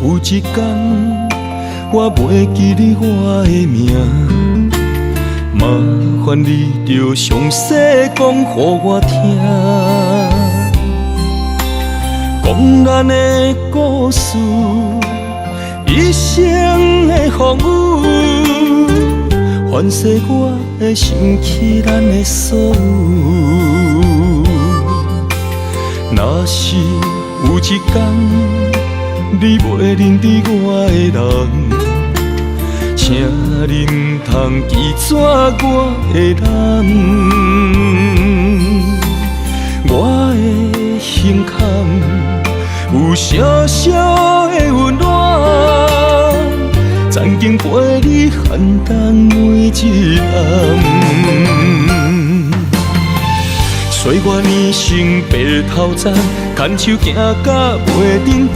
有一天，我袂记你我的名，麻烦你着详细讲予我听，讲咱的故事，一生的风雨，反噬我的心起咱的所有。若是有一天，你袂认得我的人，请你唔通记住我的难。我的胸坎有小小的温暖，曾经陪你寒冬每一暗。岁月年轻白头鬃，牵手行到袂振动，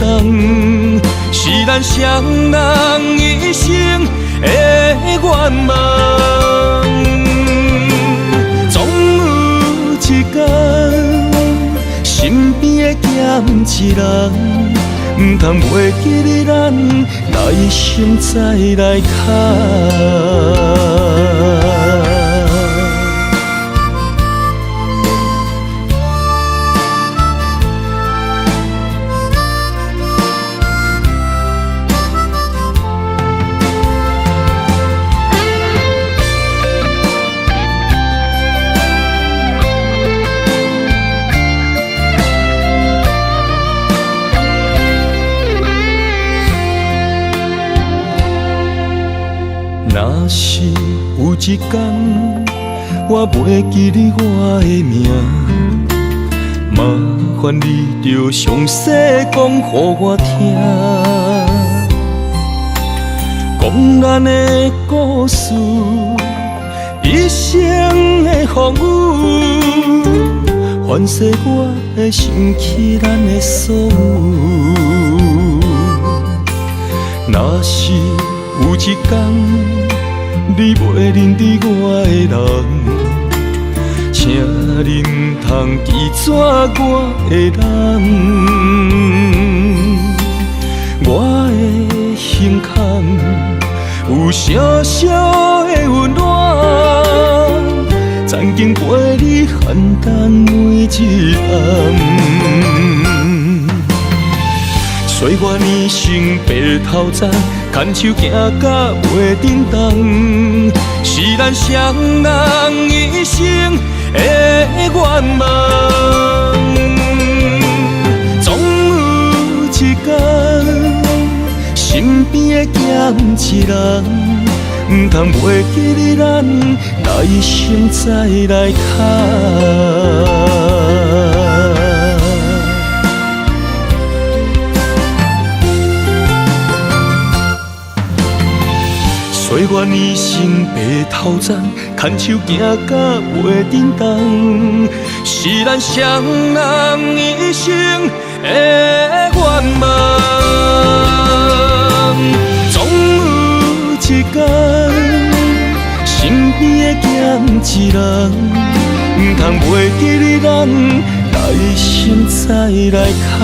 是咱双人一生的愿望。总有一天，身边的欠一人，唔通袂记你咱，来生再来看。若是有一天，我袂记你我的名，麻烦你着详细讲予我听，讲咱的故事，一生的风雨，反噬我的心起咱的所有。若是有一天，你袂认得我的人，请你唔通记住我的难。我的胸坎有小小的温暖，曾经陪你寒冬每一暗。岁月年轻白头鬃，牵手行到袂振动，是咱双人一生的愿望。总有一天，身边的欠一人，唔通袂记你咱，来生再来看。岁月年轻白头鬃，牵手行到袂振动，是咱双人一生的愿望。总有一天，身边的欠一人，唔通袂记你咱，来生再来看。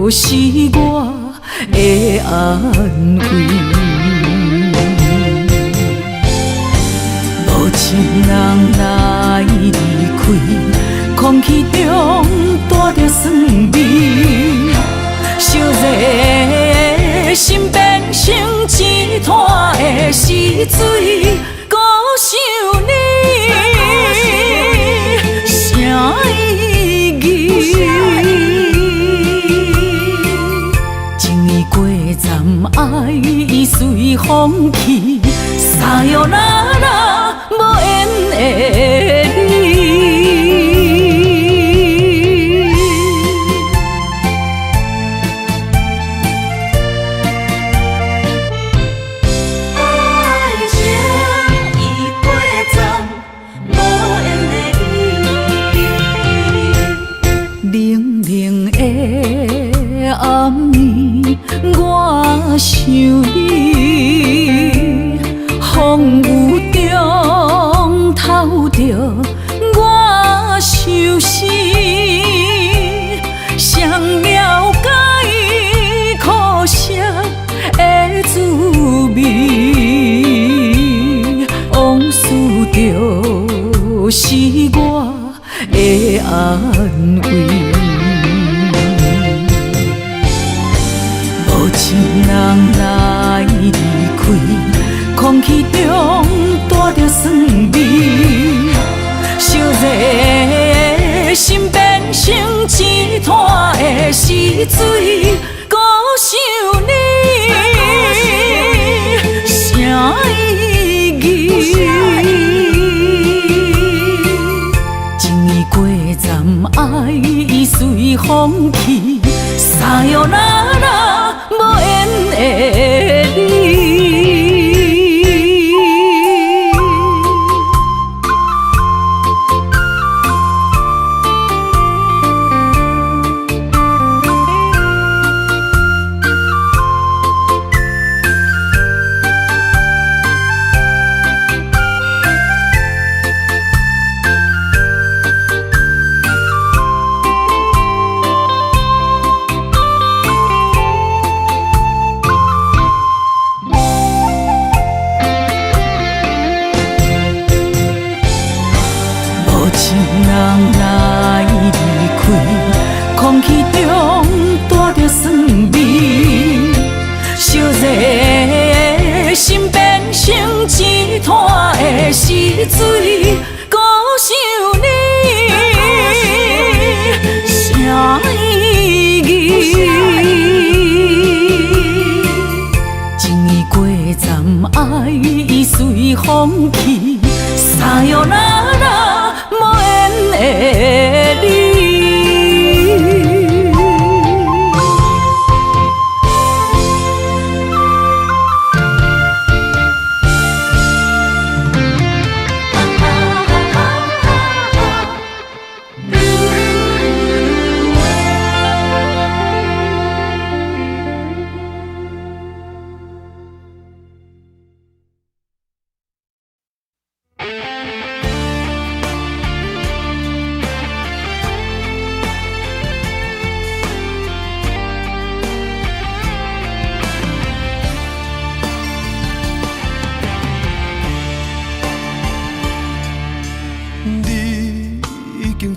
是我的安慰。无情人来离开，空气中带着酸味，烧热心变成一滩的死水。孤想你，啥意义？情意过站，爱已随风去，沙哟啦啦，无缘的你。暗暝，我想你，风雨中透着我相思，谁了解苦涩的滋味？往事就是我的安慰。情人来离开，空气中带着酸味，烧热心变成一滩的死水。孤想你，啥意义？情意过站，爱已随风去，沙哟啦啦，无缘的你。人来离开，空气中带着酸味，烧热心变成一滩的死水。孤想你，啥意义？情意过站，爱已随风去，沙哟啦啦，无缘的你。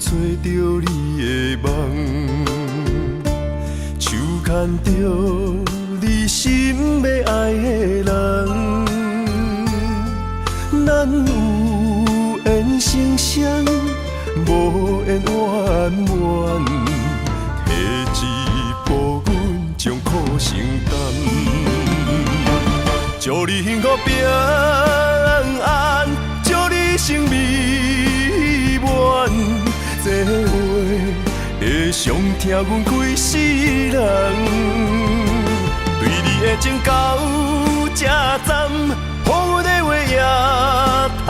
找着你的梦，手牵着你心要爱的人，咱有缘成双，无缘圆满，提一步阮将苦承担，祝你幸福平安，祝你生美满。这话会伤疼阮规世人，对你的情到这站，予阮的话也太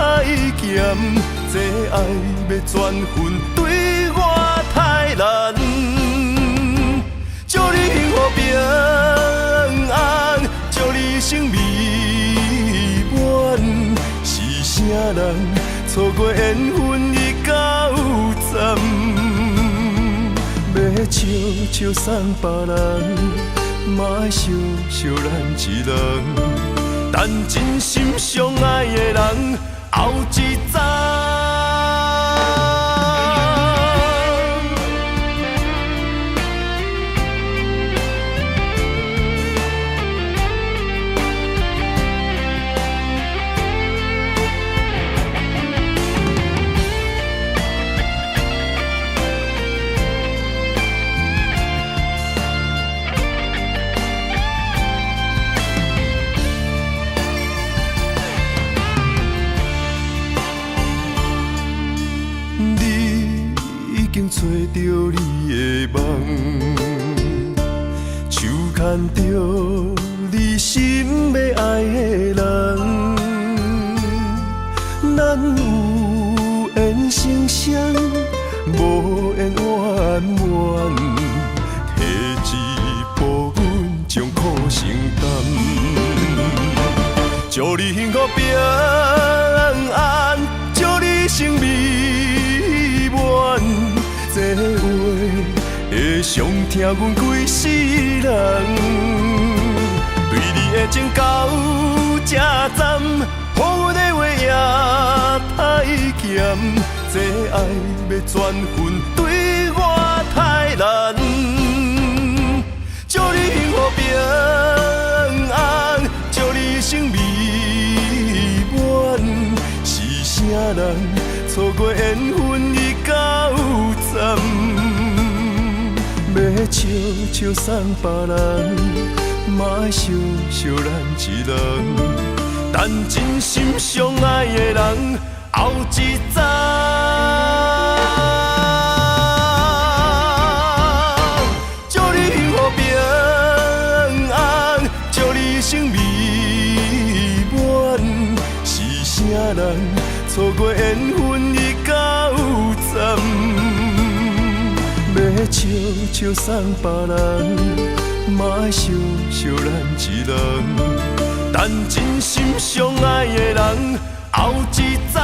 咸，这爱要转分对我太难。祝你幸福平安，祝你生美满，是啥人错过缘分已到站，要笑笑送别人，嘛会笑笑咱一人，等真心相爱的人后一站。找着你的梦，手牵着你心要爱的人，咱有缘成双，无缘圆满，提一步阮将苦承担，祝你幸福平安，祝你生美满。这话会伤疼阮规世人，对你的情到这站，予阮的话也太咸，这爱要转分对我太难。祝你幸福平安，祝你生美满，是啥人错过缘分已到站，要笑笑送别人，嘛会笑笑咱一人，等真心相爱的人后一站。祝你幸福平安，祝你生美满，是啥人错过缘分已到站，要笑笑送别人，嘛会笑笑咱一人，等真心相爱的人后一站。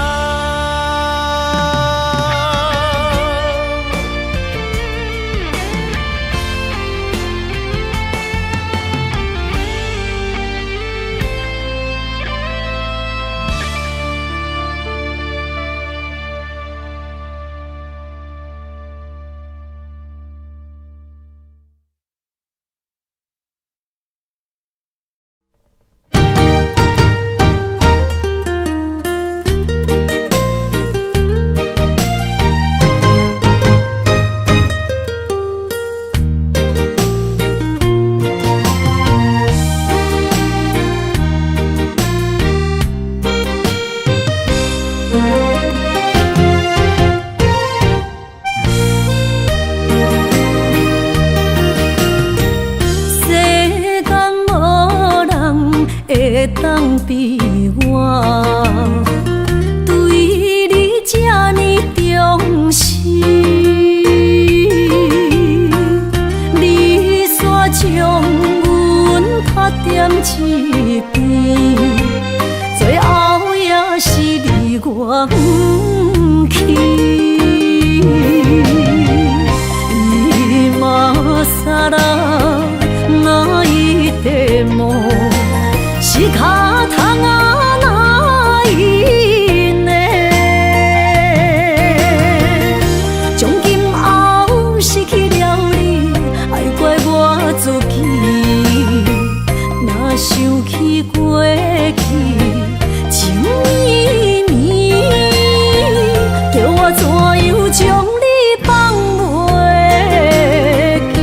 当比我对你这呢重视，你煞将阮拍点一边，最后也是离我不去。伊嘛萨拉那伊的梦。是脚痛啊，哪伊呢？从今后失去了你，爱怪我自己。若想起过去情绵绵，叫我怎样将你放袂记？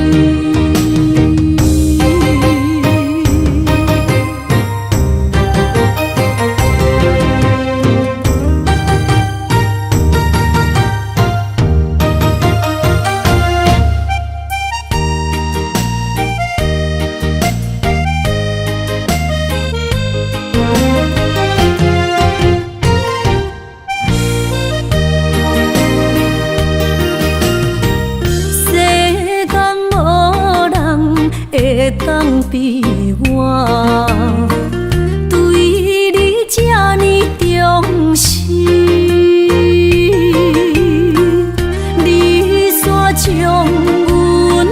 当比我对你这呢重视，你煞将阮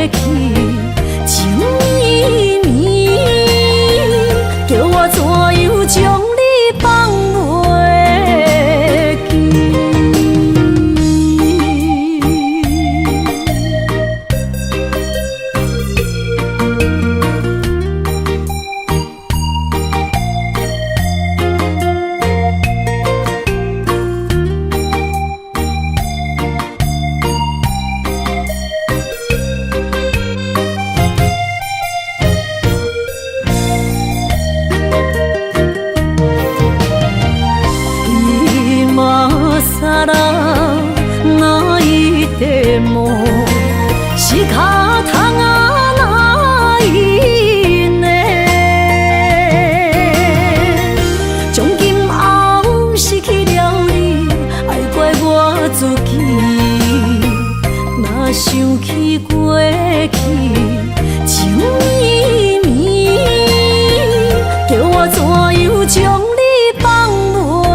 去，情绵绵，叫我怎样将你放袂记？是脚桶啊哪一呢？从今后失去了你，爱怪我自己。若想起过去，情绵绵，叫我怎样将你放袂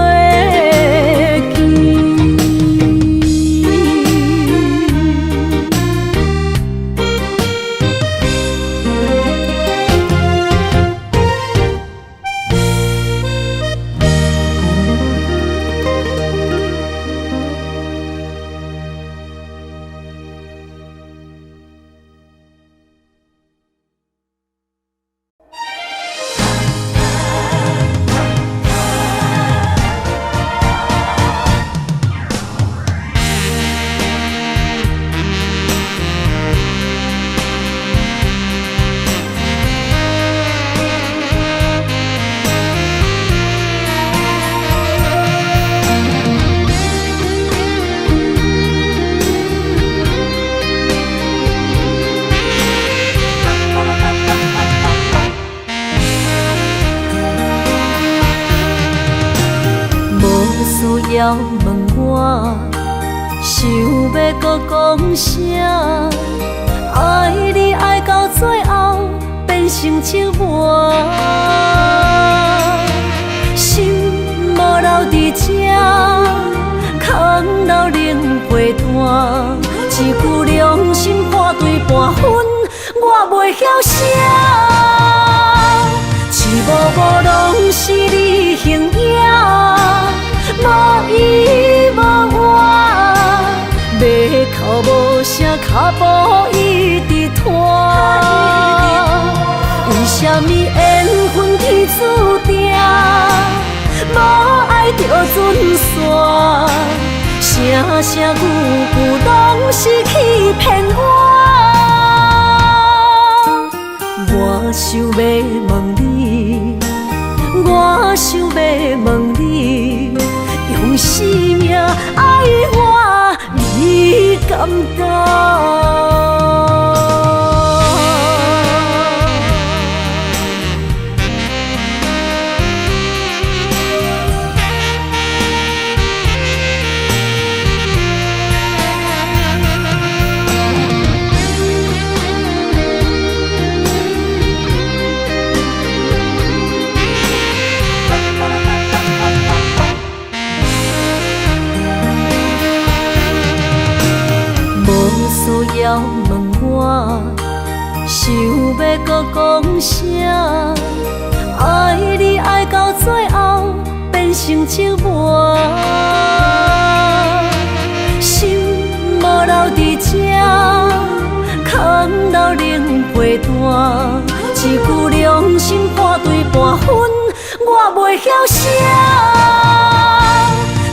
记？要问我，想要搁讲啥？爱你爱到最后变成寂寞，心无留伫这，空留冷陪伴。一句良心半对半分，我袂晓写。一幕幕拢是你形影。无依无我，马口无声，脚步一直拖。为什么缘分天注定，无爱就准线？声声句句拢是欺骗我。我想要问你，我想要问你。用生命爱我，你敢当？要问我，想要搁讲啥？爱你爱到最后变成寂寞，心无留伫这，空留冷陪伴。一句良心半对半分，我袂晓写。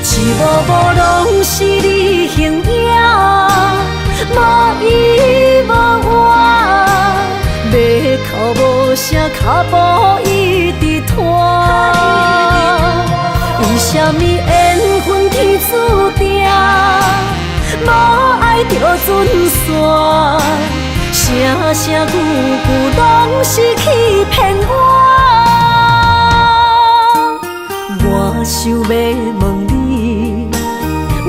一幕幕拢是你形影。无依无我，马口无声，脚步一直拖。为什么缘分天注定，无爱就准线？声声句句拢是欺骗我。我想要问你，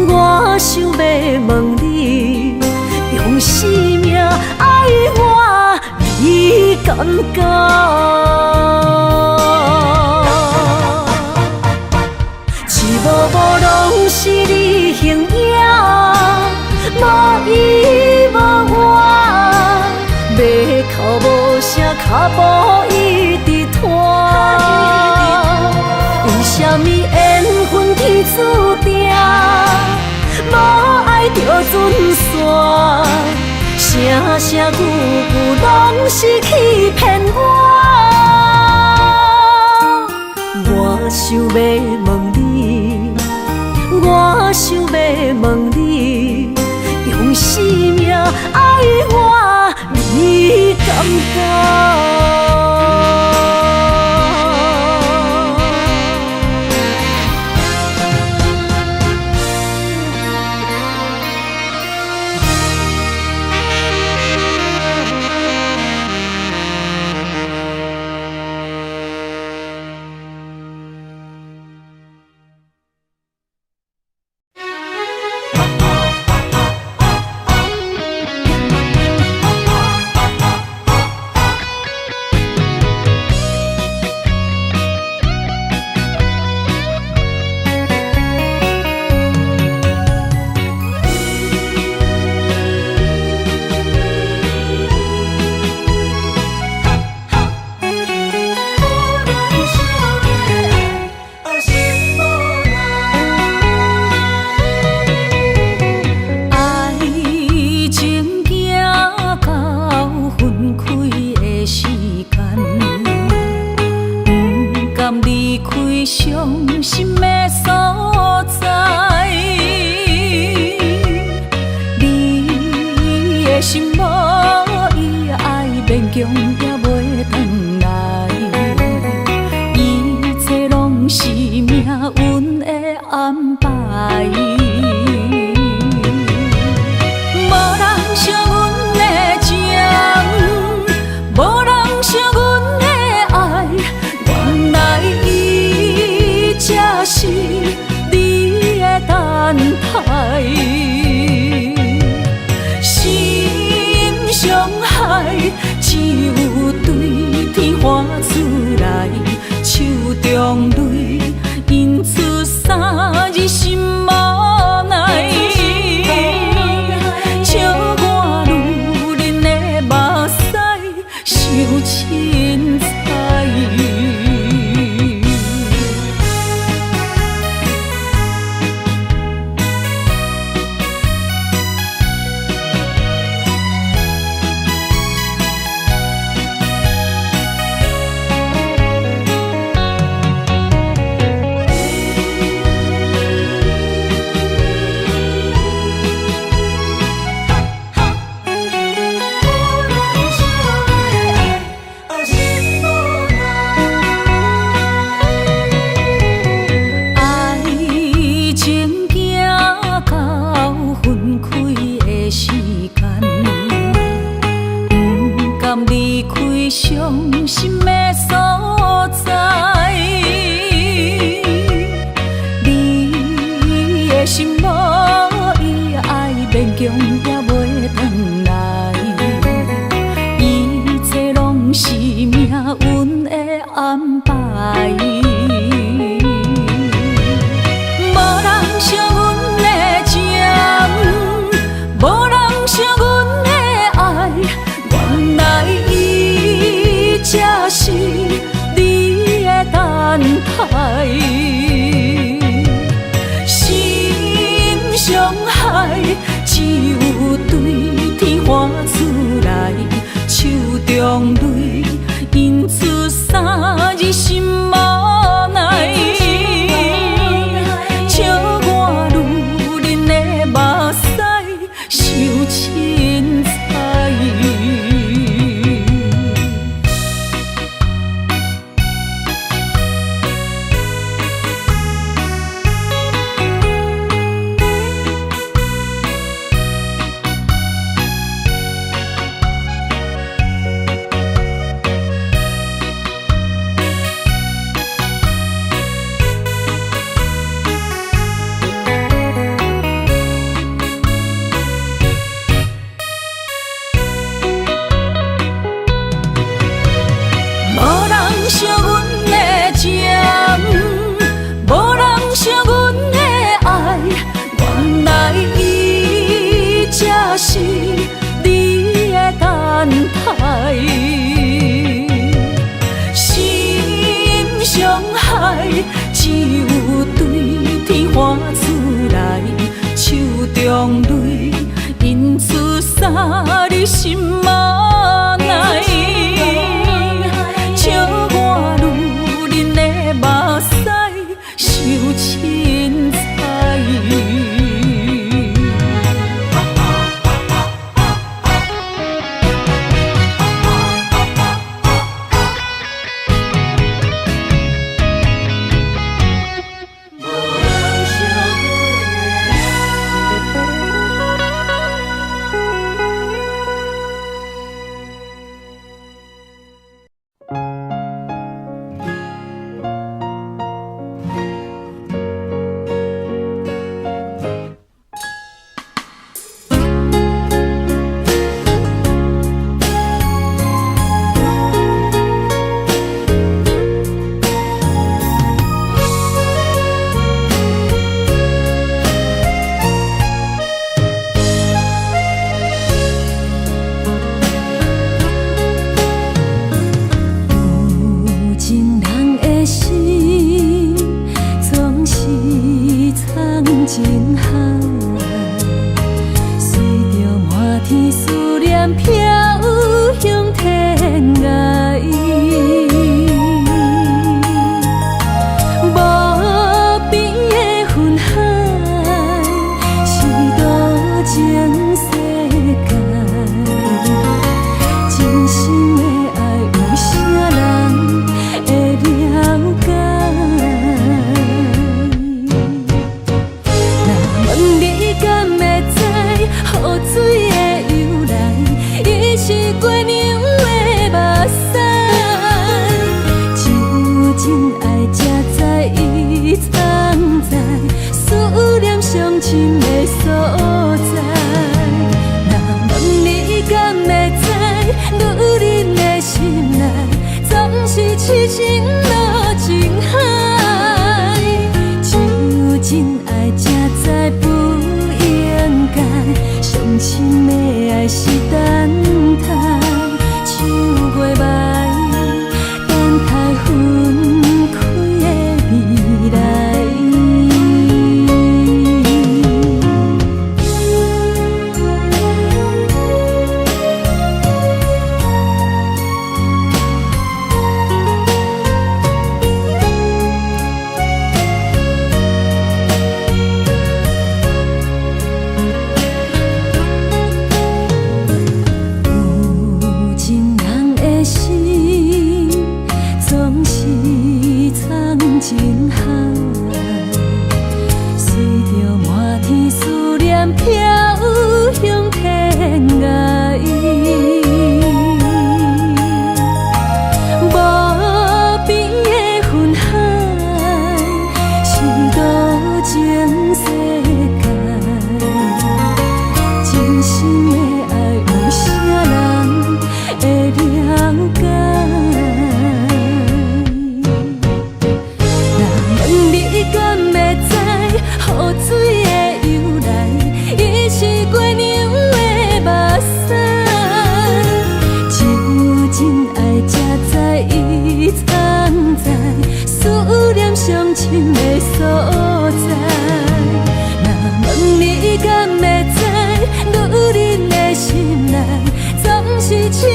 我想要问你。用生命爱我，你敢讲？一幕幕拢是你形影，无依无我，哭无声，脚步一直拖。为什么缘分天注定，无爱就准线？声声句句拢是欺骗我。我想要问你，我想要问你，用生命爱我，你敢不？伤心的所在，你的心无伊爱勉强也袂转来，一切拢是命运的安排。无人像阮的情，无人像阮的爱，原来才是你的等待，心伤害只有对天发出来，手中泪印出三字心无奈，笑我女人的目屎伤凊彩。伤心的所在，你的心无伊爱勉强也袂转来，一切拢是命运的安排。无人像阮的情，无人像阮的爱，原来才是你的等待，心伤害只有对天发出来，手中泪印出三字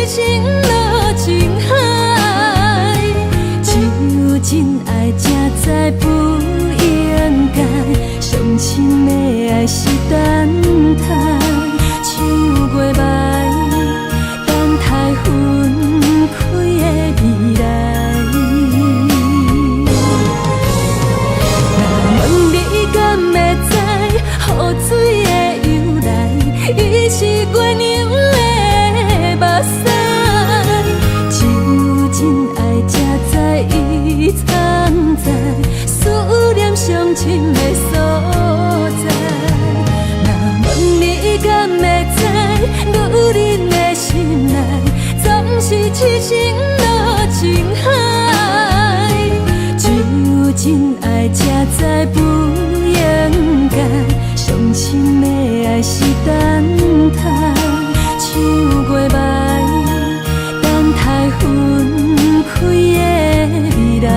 痴情落情海，只有真爱才知不应该，上深的爱是等待，唱过来，等待分开的未来。若问你敢会知，雨水的由来，伊是月亮的目屎，只有真爱才知伊藏在思念上深的所在。若问你敢会知，女人的心内总是痴情落情海，只有真爱才知不应该，上深的爱是等待，唱过来，等待分开的未来。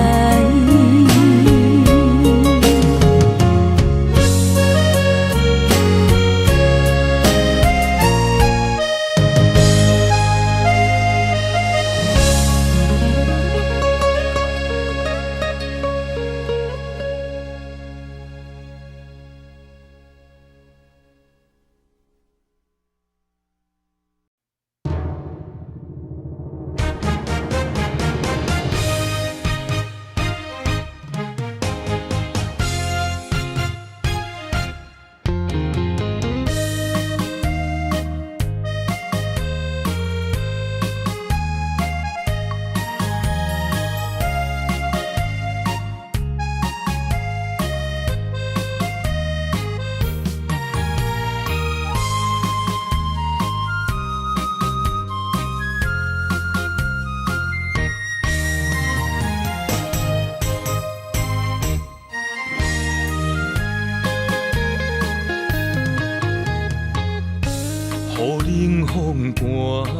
雨冷风寒，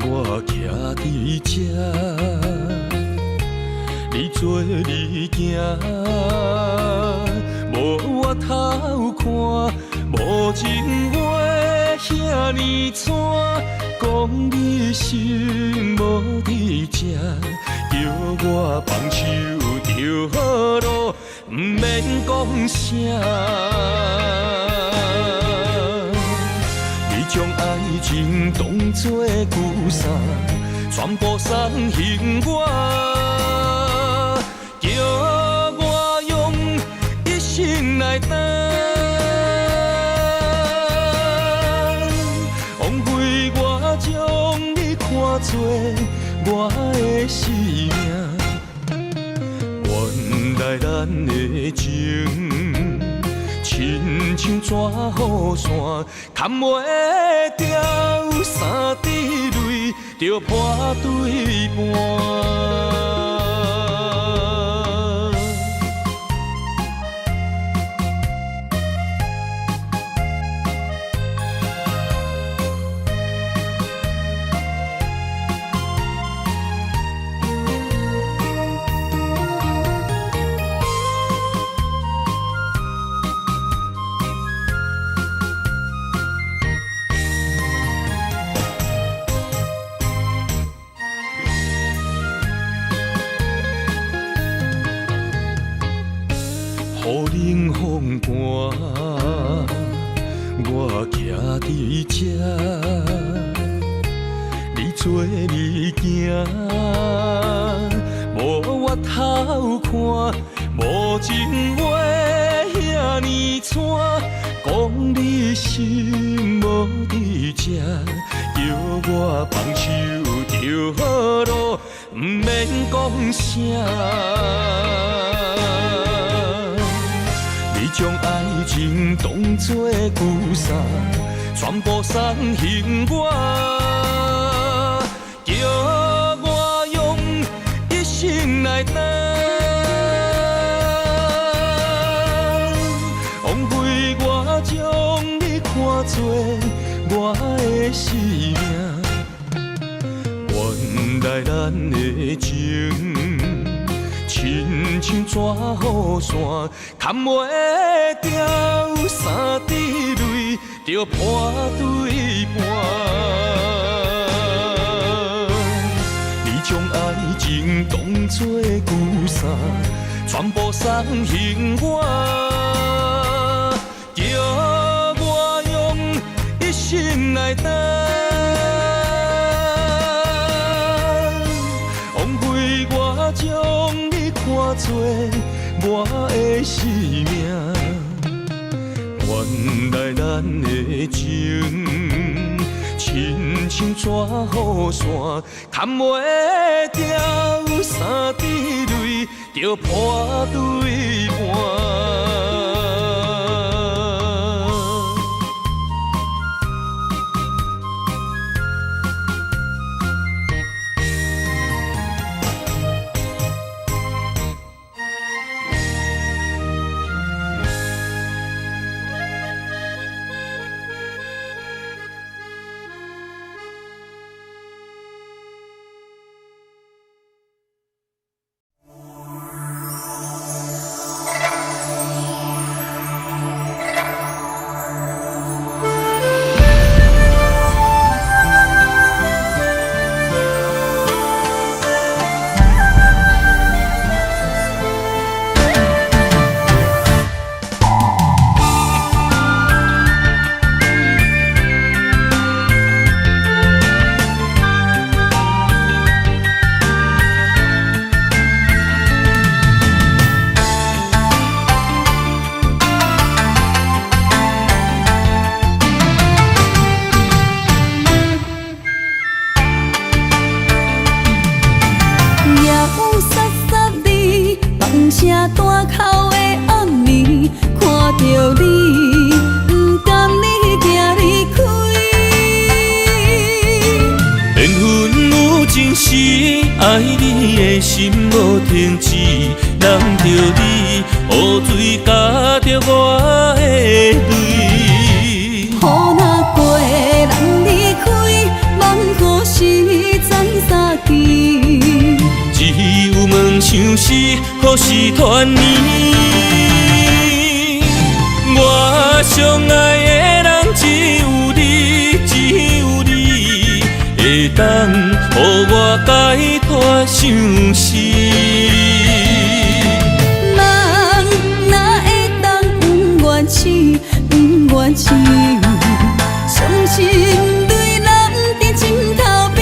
我徛伫这，你做你行，无我头看，无情话遐尼惨，讲你心无伫这，叫我放手就好咯，毋免讲啥。将爱情当作旧衫，全部送还我，叫我用一生来等，枉费我将你看作我的生命，原来咱的情。亲像纸雨伞，牵袂掉三滴泪，就破对半。雨冷风寒，我徛伫这，你做你行，无我头看，无情话遐尼惨，讲你心无伫这，叫我放手就好咯，毋免讲啥。将爱情当作旧衫，全部送还我，叫我用一生来等，枉费我将你看作我的生命，原来咱的情。亲像纸雨伞，牵袂掉三滴泪，就破对半。全部送幸我，叫我用一生来等，枉费我将你看作我的生命。原来咱的情，亲像纸雨伞，牵袂掉三滴泪，就破对半。爱你的心无停止，难着你雨水加着我的泪。雨若过，人离开，望何时再相见？只有问相思，何时团圆？我相爱的人只有你，只有你会当予我解脱相思。人哪会当不愿痴，不愿痴？伤心对人在枕头边。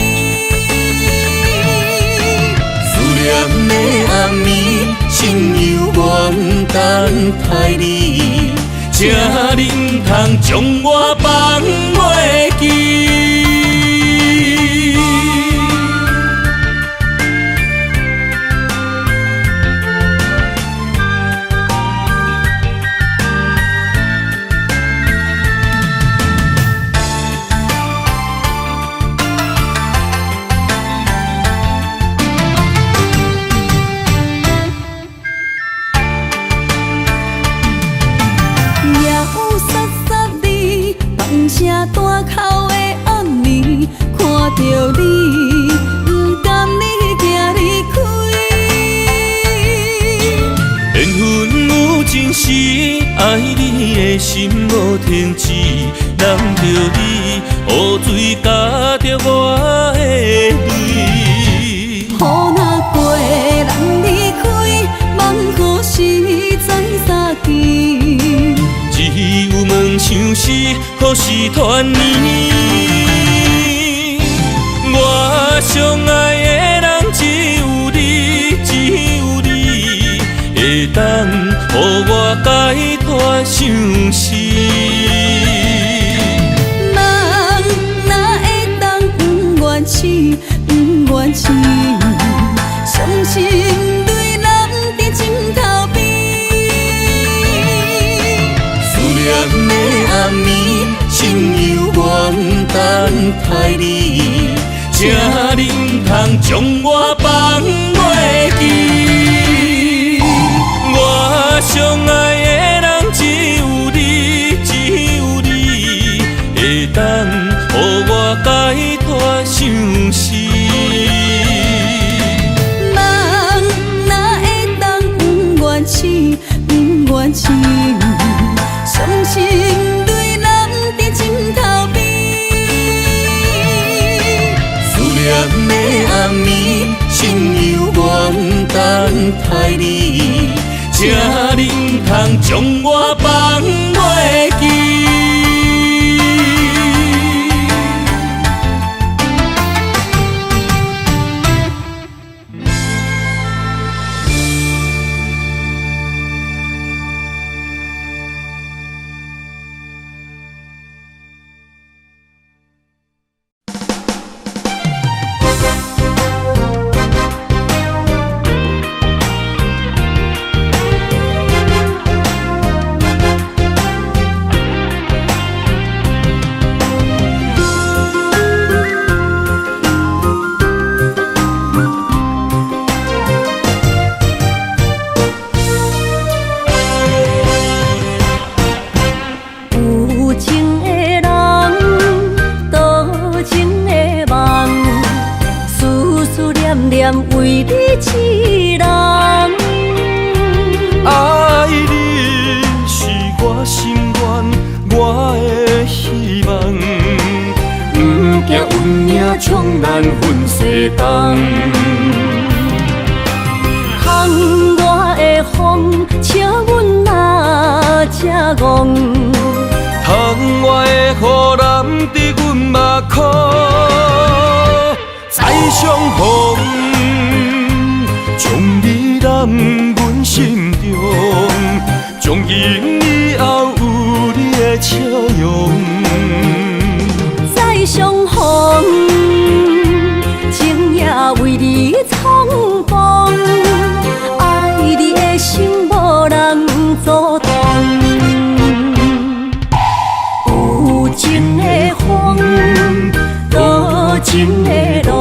思念的暗暝，心犹原等待你，才能通将我放袂记。声大口的暗暝，看着你，不甘你行离开。缘分有情时，爱你的心无停止，难着你雨水加着我的泪。雨若过，人离开，望何时再相见？只有问相思，何时团圆？我相爱的人只有你，只有你会当予我解脱相思。人哪会当不愿痴，不愿痴？伤心对人在枕头边。念的暗暝，心犹原等待你，才能通将我放袂记。我相爱的人只有你，只有你会当予我解脱相思。人哪会当不愿痴，不愿痴？伤心对人在枕头边。思念的暗暝，心犹原等待你，请恁通将我放袂记。为你痴人，爱你是我心愿，我的希望。不惊运命冲咱分世东，风我的风，笑阮哪只戆？窗外的雨淋伫阮目眶，再相逢。将你揽阮心中，从今以后有你的笑容。再相逢，情也为你冲动，爱你的心无人阻挡。有情的风，多情的路。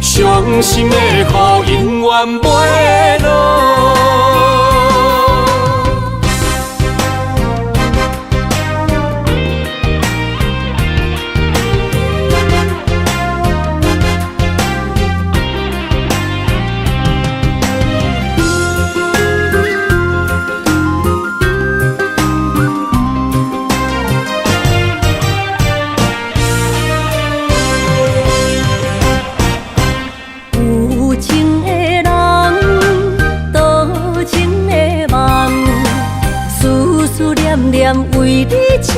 伤心的雨永远袂落。为你痴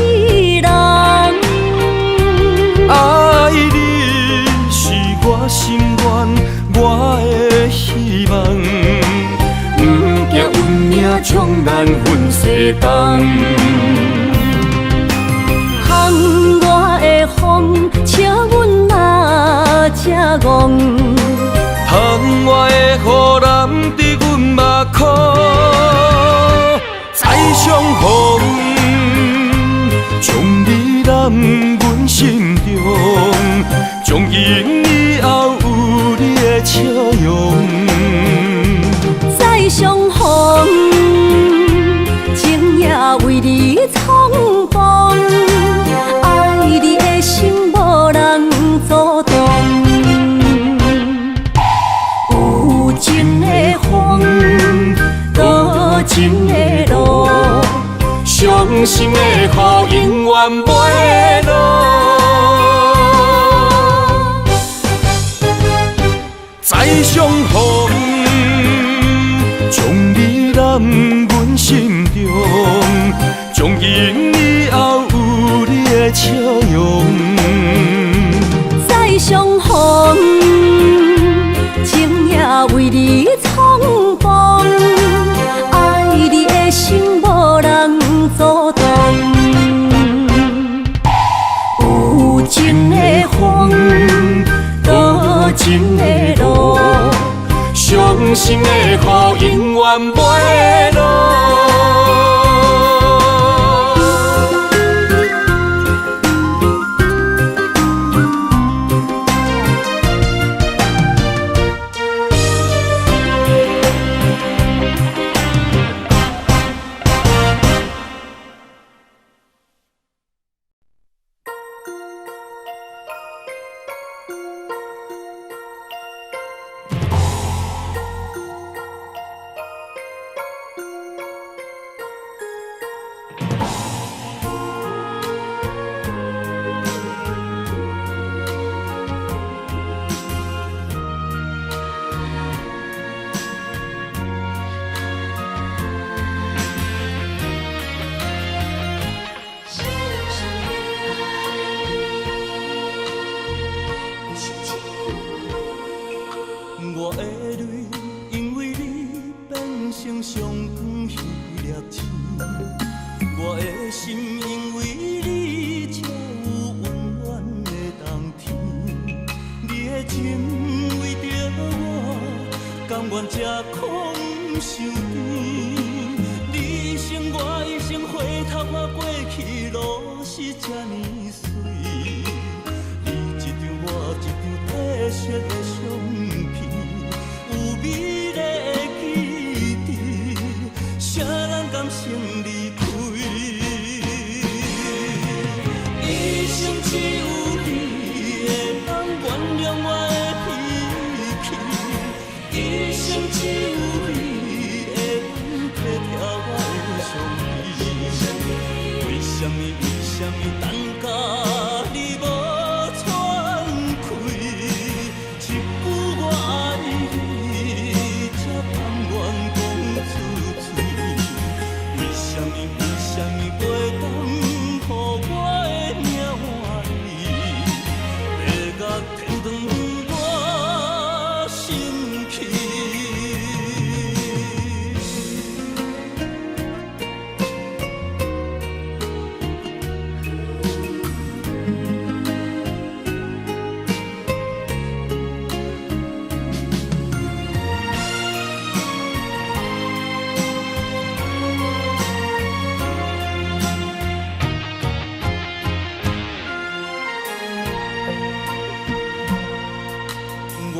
人，爱你是我心愿，我的希望。不惊运命冲咱分世东，风我的风，笑阮哪只戆？窗外的雨淋伫阮目眶，再相逢。将你揽阮心中，从今以后有你的笑容。再相逢，情也为你冲动，爱你的心无人阻挡。有情的风，多情的路。伤心的雨永远袂落，再相逢，将你揽阮心中，从今以后有你的笑容。再相逢，情也为你冲动，爱你的心无人阻挡。有情的风，多情的路，伤心的雨永远袂落。情为着我，甘愿吃苦受甜。你生我一生，回头看过去路是这呢水。你一张我一张褪色的相片，有美丽的记忆，谁人甘心离开？一生只有你会当原谅我的脾气，一生只有你会当体贴我的伤悲。为什么等甲你无喘气？一句我爱你，才甘愿讲出嘴。为什么袂当予我的命换你？要甲天长我心去。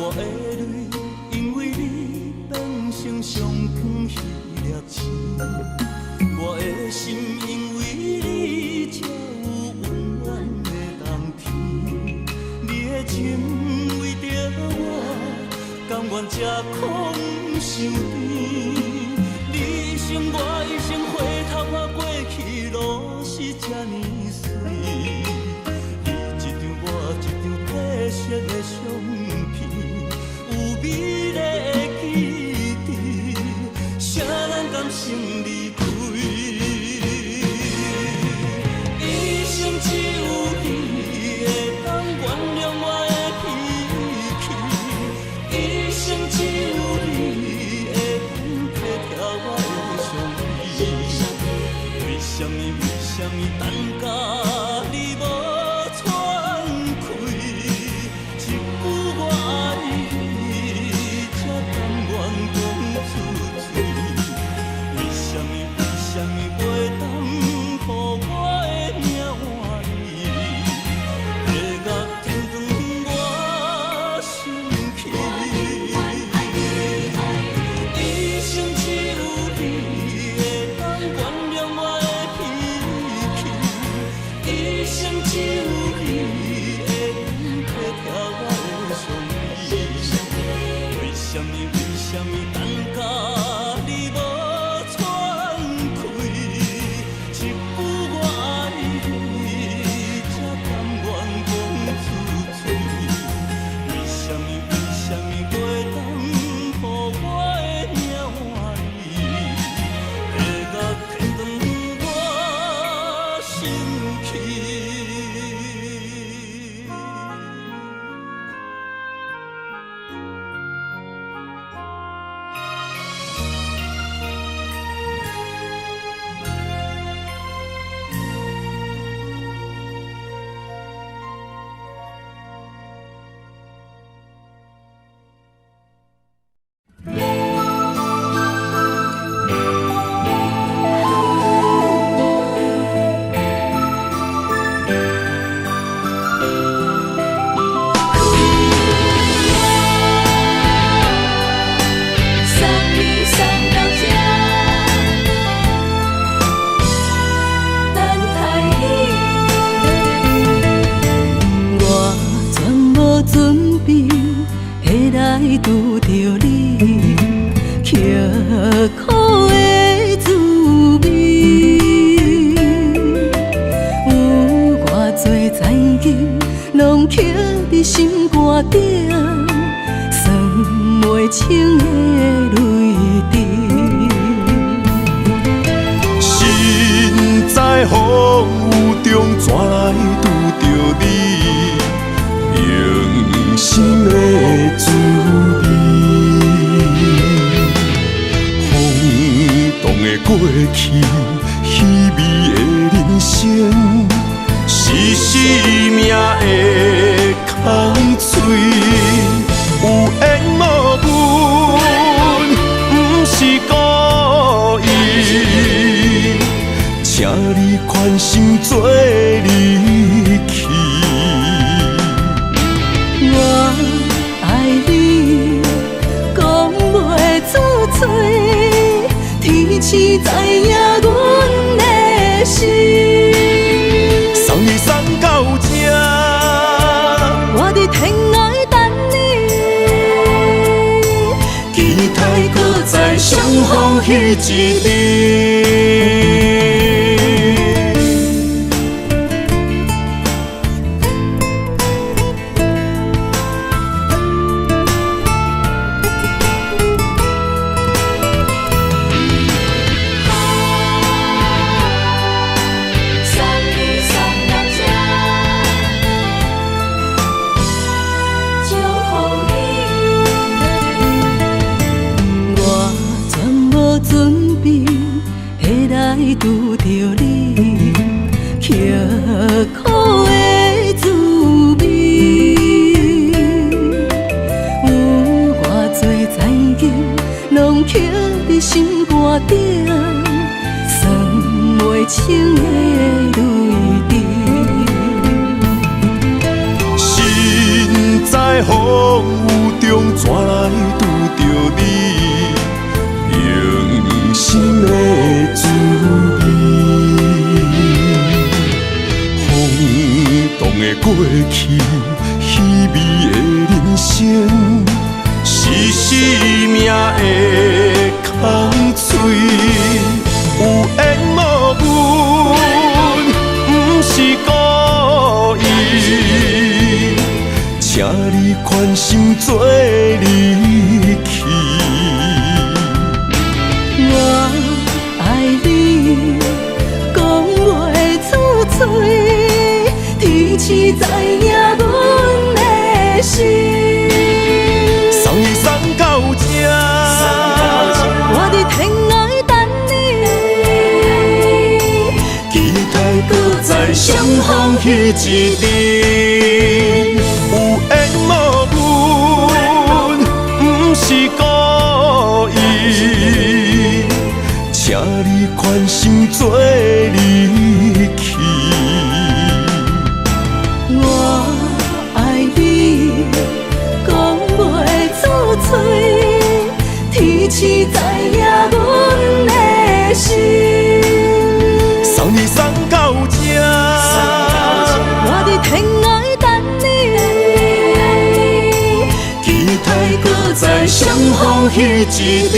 我的泪，因为你变成上远彼粒星；我的心，因为你才有温暖的冬天。你的情为着我，甘愿吃苦受甜。你生我一生，回头看过去路是这呢水。你一张我一张褪色的相片。有美丽的记忆，谁人甘心离开？一生只有你会当原谅我的脾气，一生只有你会当体贴我的伤悲。为什么等甲你无喘气？一句我爱你，才甘愿讲出嘴。为什么袂当予我的命换你？要甲天长我心去。一生只有你会当原谅我的脾气，一生只有你会当体贴我的伤悲。为什么等甲你无喘气？一句我爱你，才甘愿讲出嘴。为什么袂当予我的命换你？要甲天长我心去。拄着你，刻苦的滋味，有偌多曾经，拢刻伫心肝顶，算袂清的泪滴。身在风雨中，怎来拄着你？用心的滋味，风动的过去，稀微的人生，是生命的空碎。天赐知影阮的心。送你送到这，我伫天涯等你，期待搁再相逢彼一日。拄着你，刻苦的滋味，有偌多情景，拢刻伫心肝顶，算袂清的泪滴。身在风雨中，怎来拄着你？用心的滋味，风动的过去，稀微的人生，是生命的空嘴，有缘无分，不是故意，请你宽心做离去。我爱你，讲袂出嘴，天赐知影阮的心。送你送到这，我伫天涯等你，期待搁再相逢彼一日。有缘无分，不是故意，请你宽心做离去。我爱你，讲袂出嘴，天赐知影阮的心。送你送到这，我伫天涯等你，期待搁再相逢彼一日。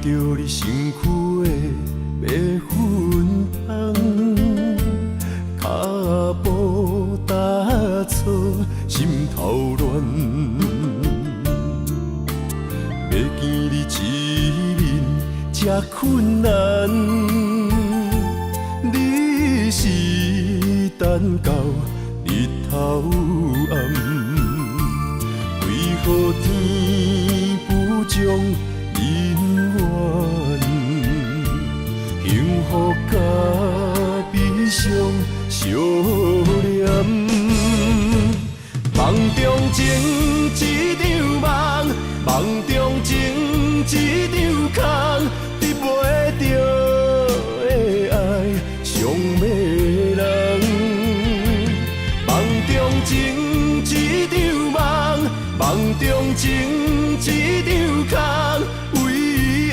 着你身躯的白粉红，脚步踏错，心头乱。要见你一面才困难，你是等到日头暗，为何天不将？人缘，幸福甲悲伤相连，梦中情一场梦，梦中情一场空，得袂着的爱上迷人。梦中情一场梦，梦中情一场空。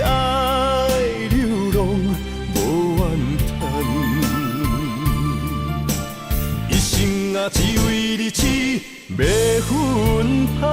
爱流浪无怨叹，一生啊只为你痴，要分芳。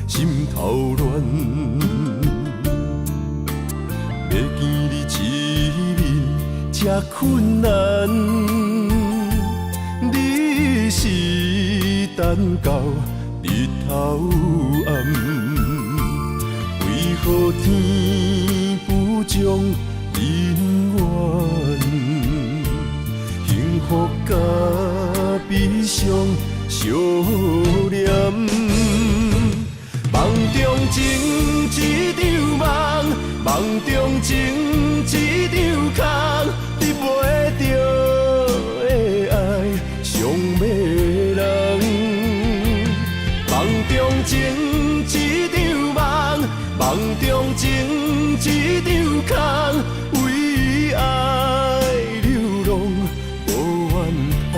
心头乱，要见你一面这困难，你是等到日头暗，为何天不将人缘？幸福甲悲伤相连。梦中情一场梦，梦中情一场空，得袂着的爱上迷人。梦中情一场梦，梦中情一场空，为爱流浪无怨叹，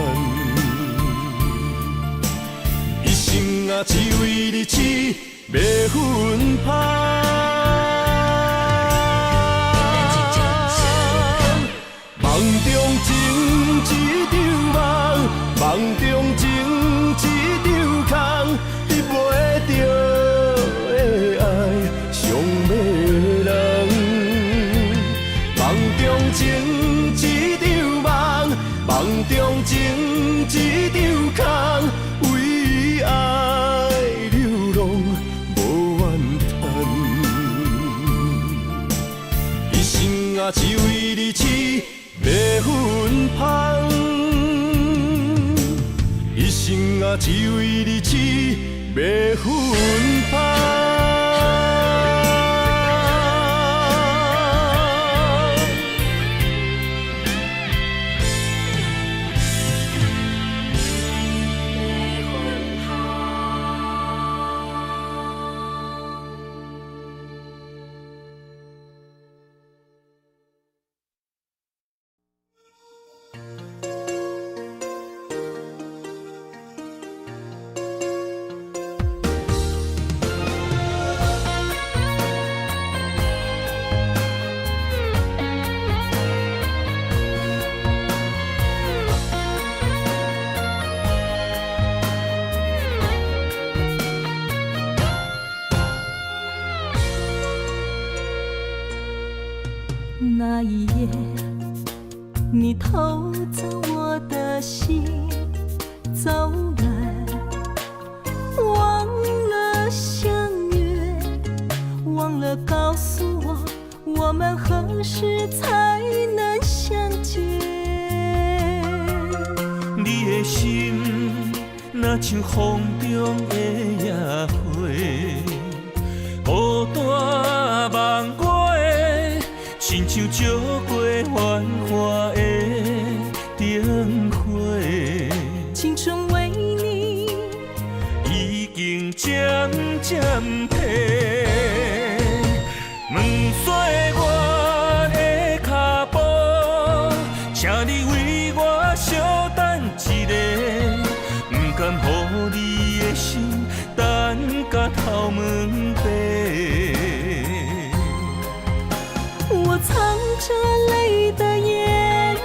一生啊只为你痴。要分芳，梦中情一场梦，梦中情一场空，得袂着的爱上迷人。梦中情一场梦，梦中情一场空，为爱流浪。啊，只为你痴，要分芳。一生啊，只为你痴，要分芳。那一夜，你偷走我的心，走远，忘了相约，忘了告诉我们何时才能相见。你的心，若像风中的野花，孤单梦过的，亲像照过繁华的灯火。青春为你已经渐渐褪，问岁我的脚步，请你为我稍等一下，不甘予你的心等到头毛白。我藏着泪的眼，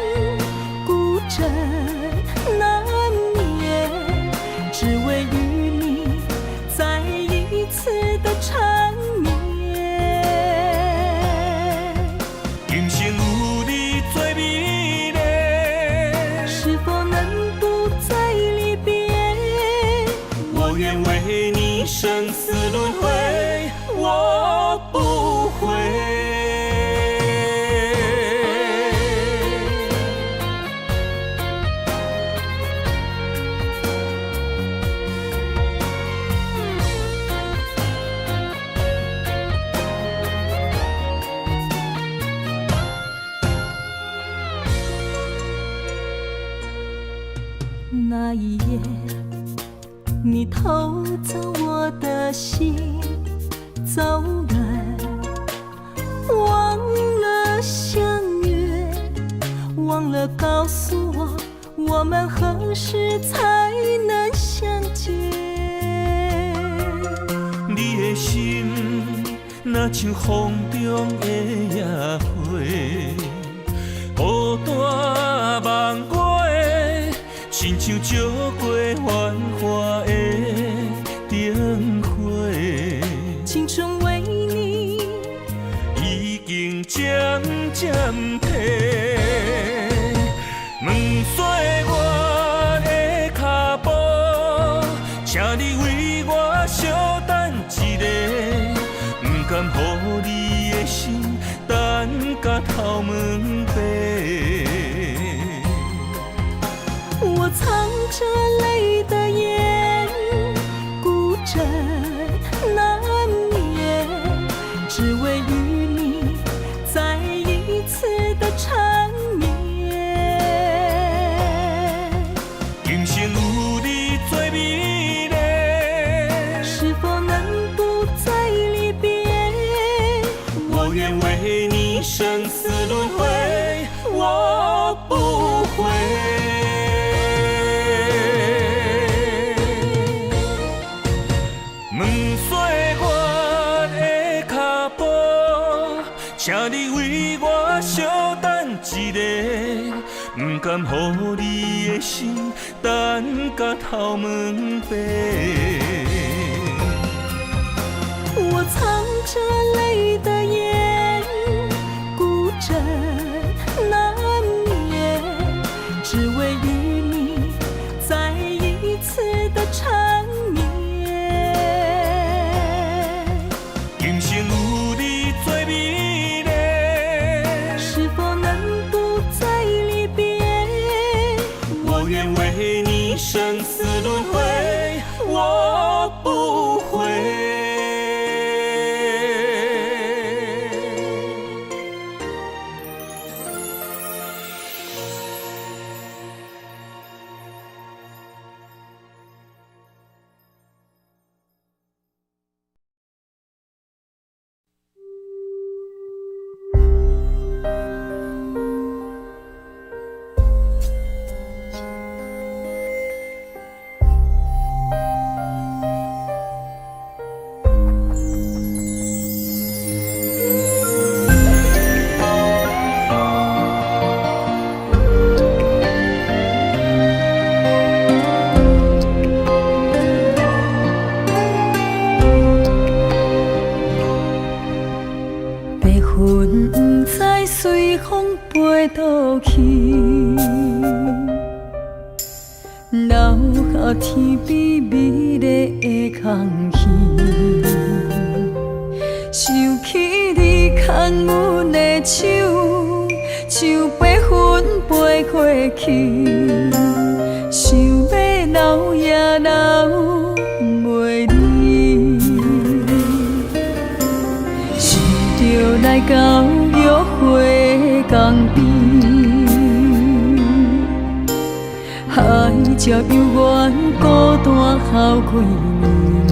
孤枕难眠，只为与你再一次的缠绵。今生有你做美丽，是否能不再离别？我愿为你生死轮回，我不悔。那一夜，你偷走我的心，走远，忘了相约，忘了告诉我，我们何时才能相见？你的心若像风中的野花，孤单梦过的，亲像照过繁华的灯火。青春为你已经渐渐褪，问岁月的脚步，请你为我稍等一下，不甘予你的心等到头毛白。我藏着泪的眼，孤枕难眠，只为与你再一次的缠绵。今生有你做美丽，是否能不再离别？我愿为你生死轮回，我不悔。请你为我稍等一下，不甘予你的心等到头毛白。我藏着泪的眼，孤枕难眠，只为与你再一次的缠绵。今生有你做美丽，是否能不再离别？我愿为你生死轮回，我不悔。倒去，留下天边美丽的空气，想起你牵阮的手，像白云飞过去，想要留也留袂离，想着来到约会江边。海才犹原孤单好几年，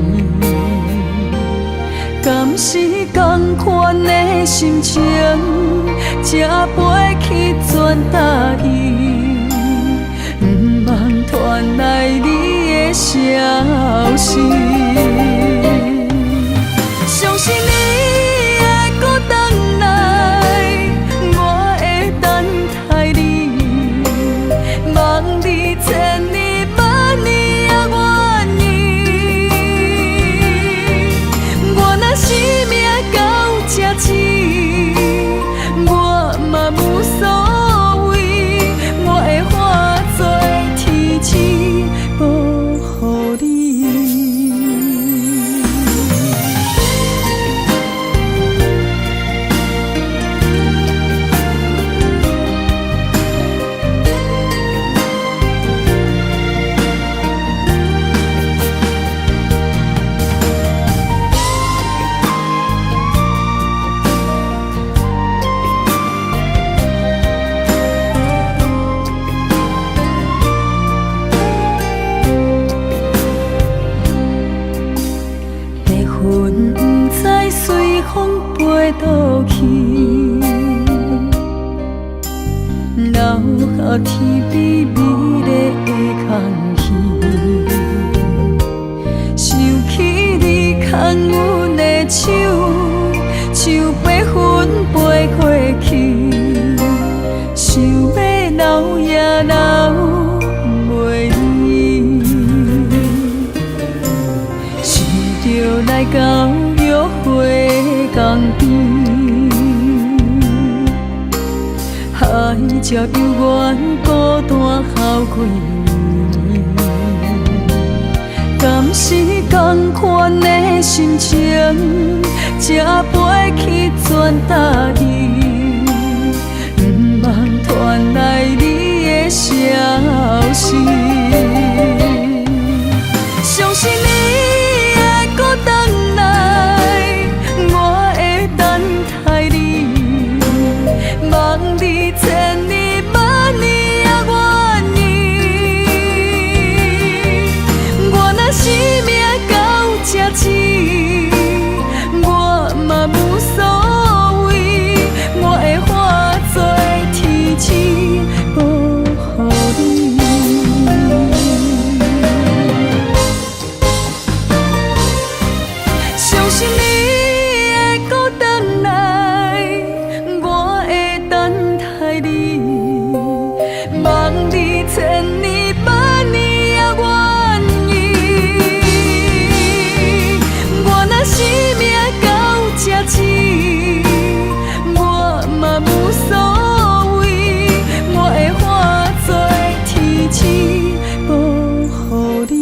敢是同款的心情，才飞去全答应，不茫传来你的消息。相信你会搁回来，我会等待你，望你千年万年也愿意。我若生命到这止，我嘛无所谓，我会化作天使保护你。看天边美丽的空虚，想起你牵阮的手，像白云飞过去，想要留也留袂离，想着来到约会江边。海才悠远，孤单哭几年，敢是同款的心情，才飞去全答应，不望传来你的消息。相信你会搁回来，我会等待你。望你千年万年也愿意，我若生命到这止，我嘛无所谓，我会化作天使保护你。相信你会搁回来，我会等待你，望你千年万年也愿意。我若生命到这止，我嘛无所谓，我会化作天使保护你。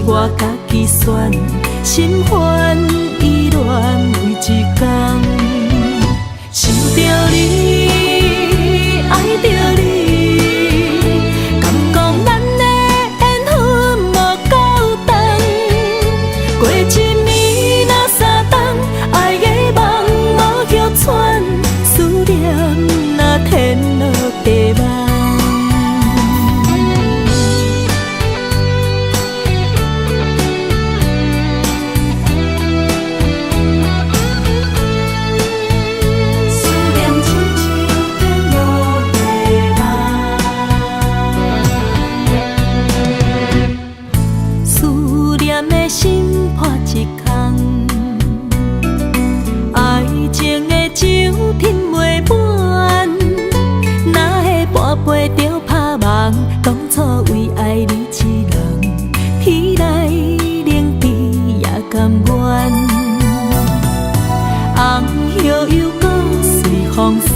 我家己选，心烦意乱每一天，想着你，爱着你，敢讲咱的缘分无够重，过一暝若三冬，爱的梦无许喘，思念若天落地网。心破一空，爱情的酒品袂满，哪会半杯就拍梦？当初为爱你一人，天来冷滴也甘愿。红叶又搁随风散，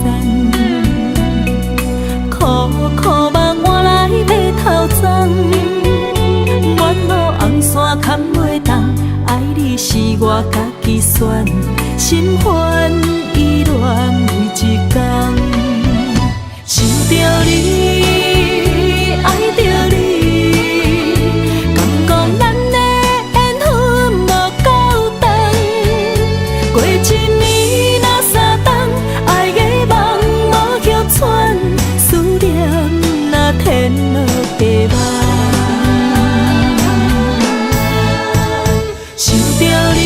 苦苦梦换来白头鬃。远路红线牵袂动，爱你是我家己选，心烦意乱每一天，想着你，爱着你，敢讲咱的缘分无够重，过一暝若三冬，爱的梦无许喘，思念若天落地网。想着你，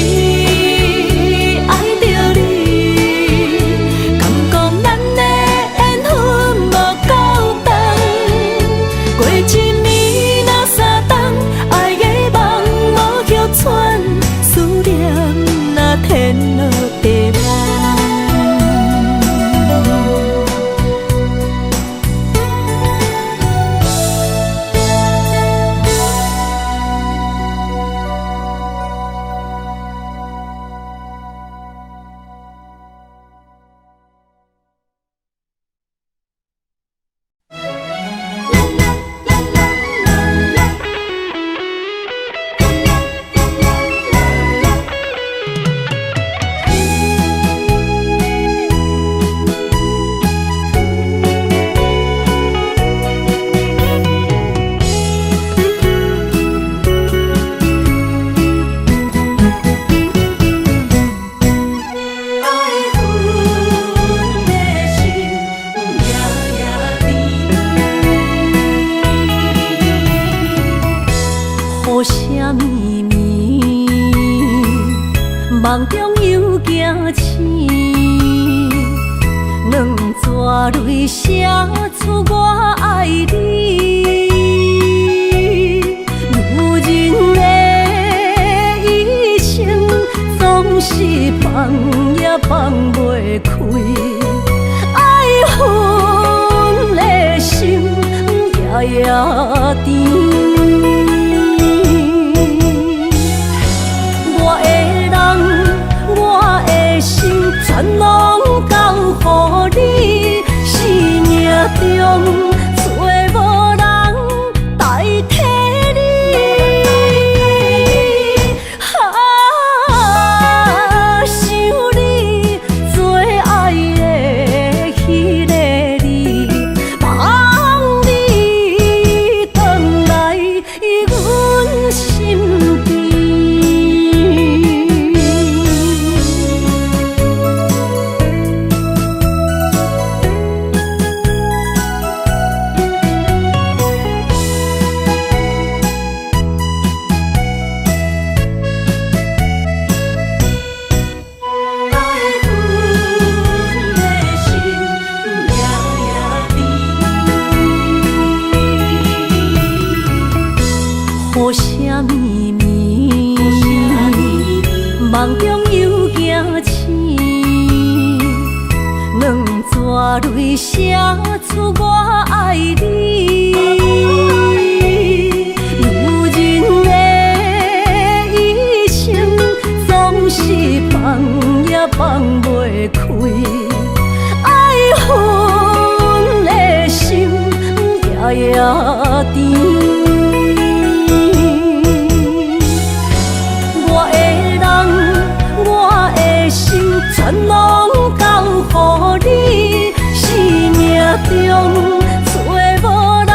梦中又惊醒，两纸泪写出我爱你。如今的一生，总是放也放袂开，爱恨的心夜夜甜。全拢交予你，生命中找无人代替你。想你最爱的迄个你，望你回来阮身边。雨声绵绵，梦中又惊醒，两纸泪写出我爱你。如今的一生，总是放也放袂开，爱恨的心夜夜甜。全拢交予你，生命中找无人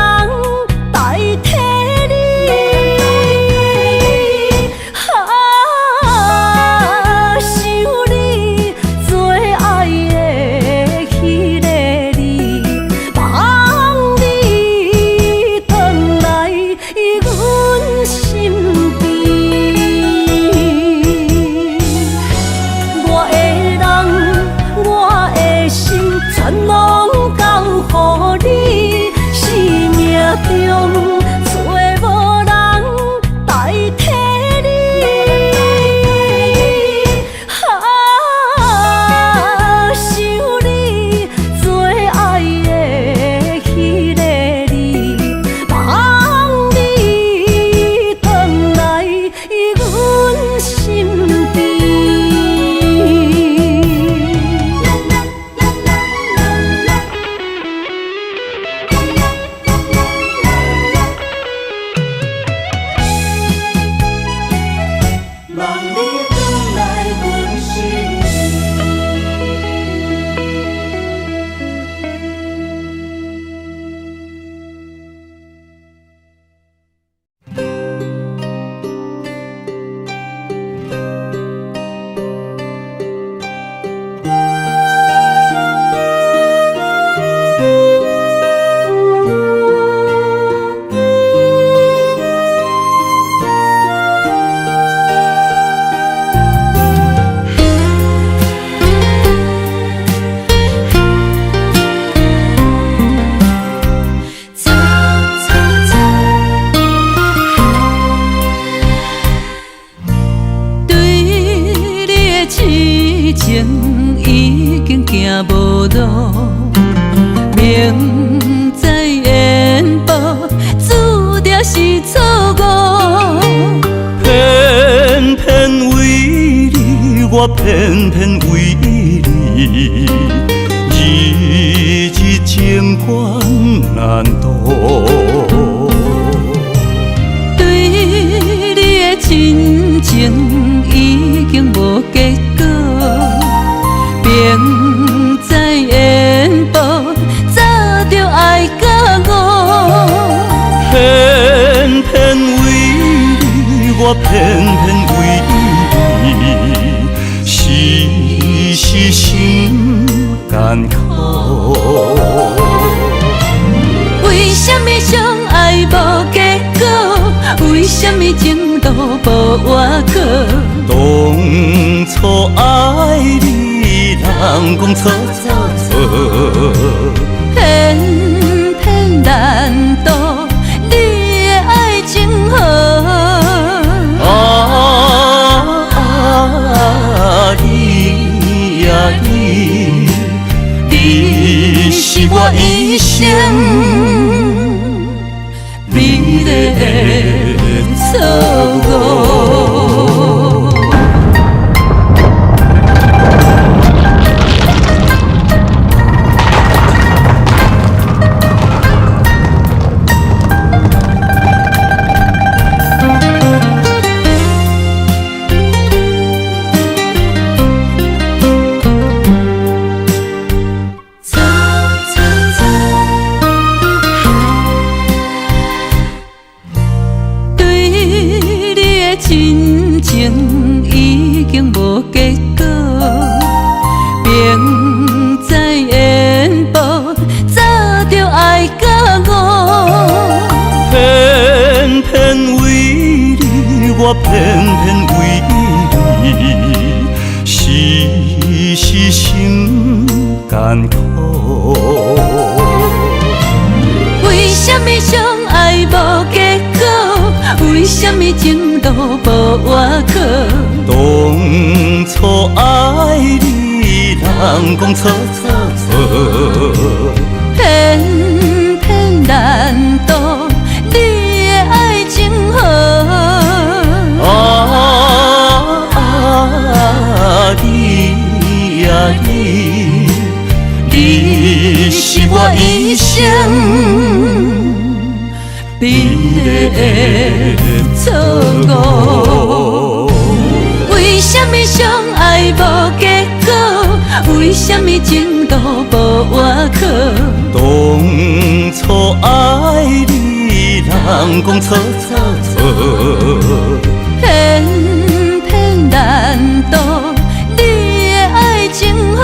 代替你。想你最爱的迄个你，望你回来阮身边。全拢交予你，生命中找无人代替你。想你最爱的迄个你，望你回来阮身边。已经行无路，明知缘报，注定是错误。偏偏为你，我偏偏为你，日日情关难渡。对你的亲情已经无结果。明知缘报，早就爱甲我。偏偏为你，我偏偏为你，时时心艰苦。为什么相爱无结果？为什么情路无外靠？当初人讲错错错，偏偏难渡你的爱情河。你呀你，你是我一生美丽的错误。真情已经无结果，明知缘报，早就爱甲我。偏偏为你，我偏偏为你，时时心艰苦。为什么相爱无结果？为什么情路无外口？当初爱你，人讲错错错，偏偏难渡你的爱情河。你呀你，你是我一生美丽的错误。为什么相爱无结果？为什么情路无外口？当初爱你，人讲错错错，偏偏难渡你的爱情河。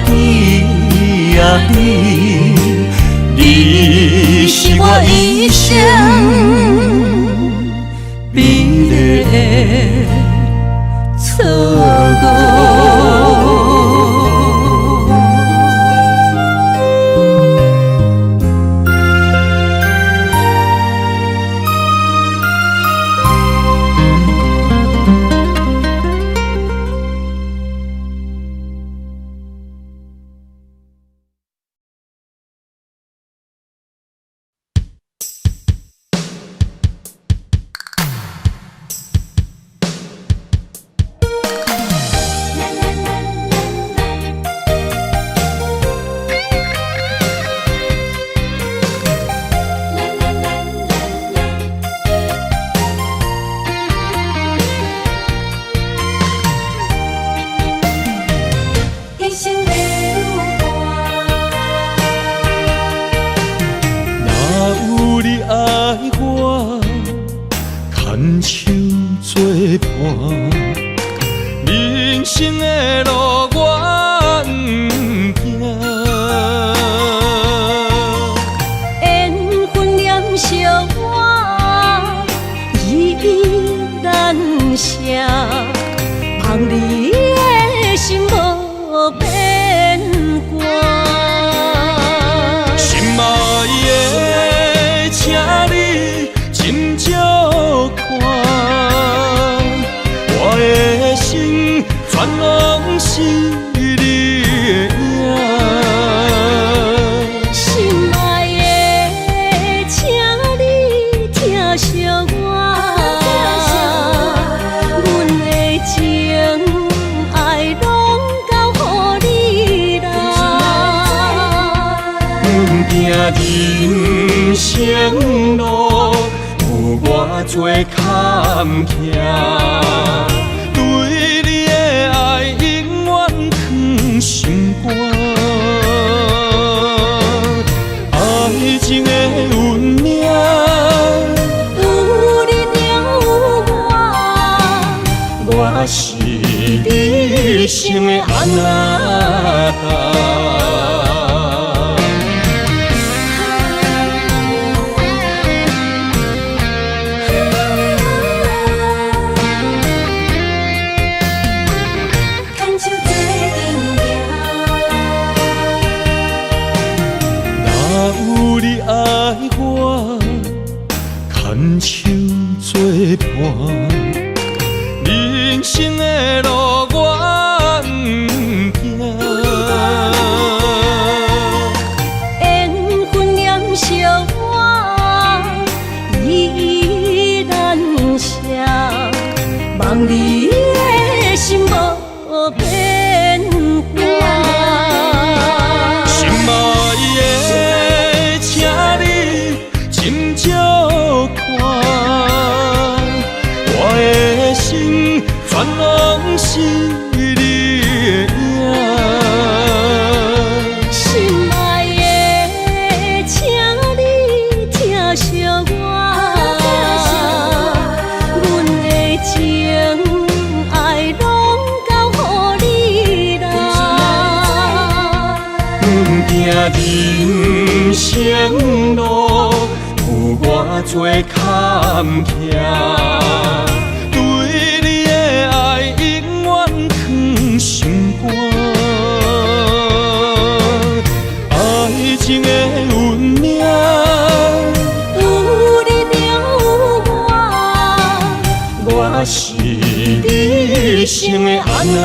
你呀你，你是我一生美丽的错误。牵手作伴，人生的路我不惊。缘分念相我依依难舍，望你的心无变卦。心爱的，请你斟酌看，我的心全拢是你的影。心爱的，请你疼惜我，阮的情爱拢交予你啦。行人生路，有偌多坎坷，对你的爱永远藏心肝。爱情的运命，有你有我，我是你生的安那达。伴，人生的路我不行。缘分念惜我依然写，望你的心无变化。心爱的，请你斟酌看，我的心全拢是你的影。心爱的，请你疼惜我，阮的情爱拢交予你啦。行人生路有偌多坎坷，对你的爱永远藏心肝。爱情的运命，有你就有我，我是你生的安那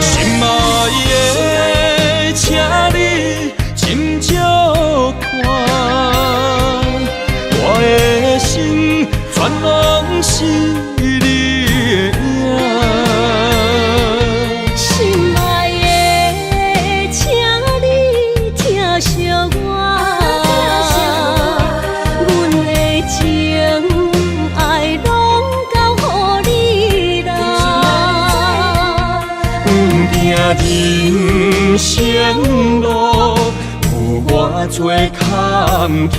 心爱的，请你斟酌看，我的心全拢是你的影。心爱的，请你疼惜我，阮的情爱拢交予你啦。行人生路有偌多坎坷，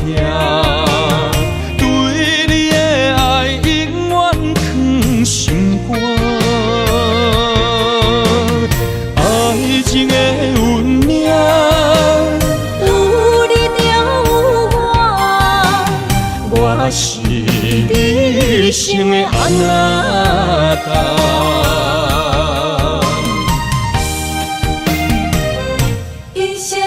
对你的爱永远藏心肝。爱情的运命，有你就有我，我是你生的安那一生的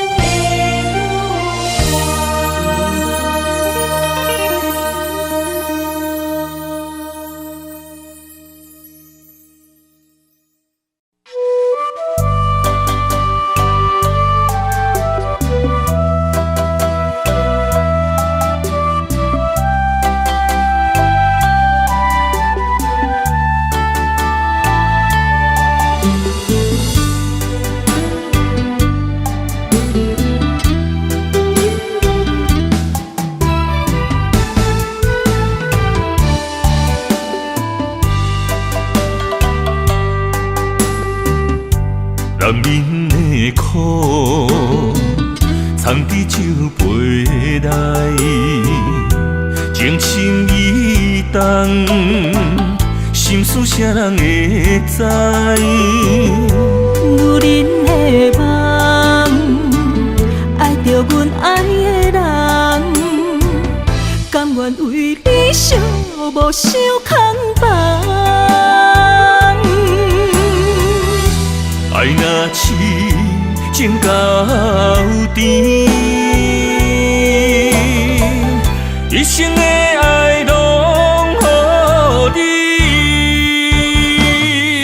男人的苦，藏伫酒杯内，情深意重，心事谁人会知？女人的梦，爱着阮爱的人，甘愿为你寂寞受空房。爱若痴情到底，一生的爱拢予你。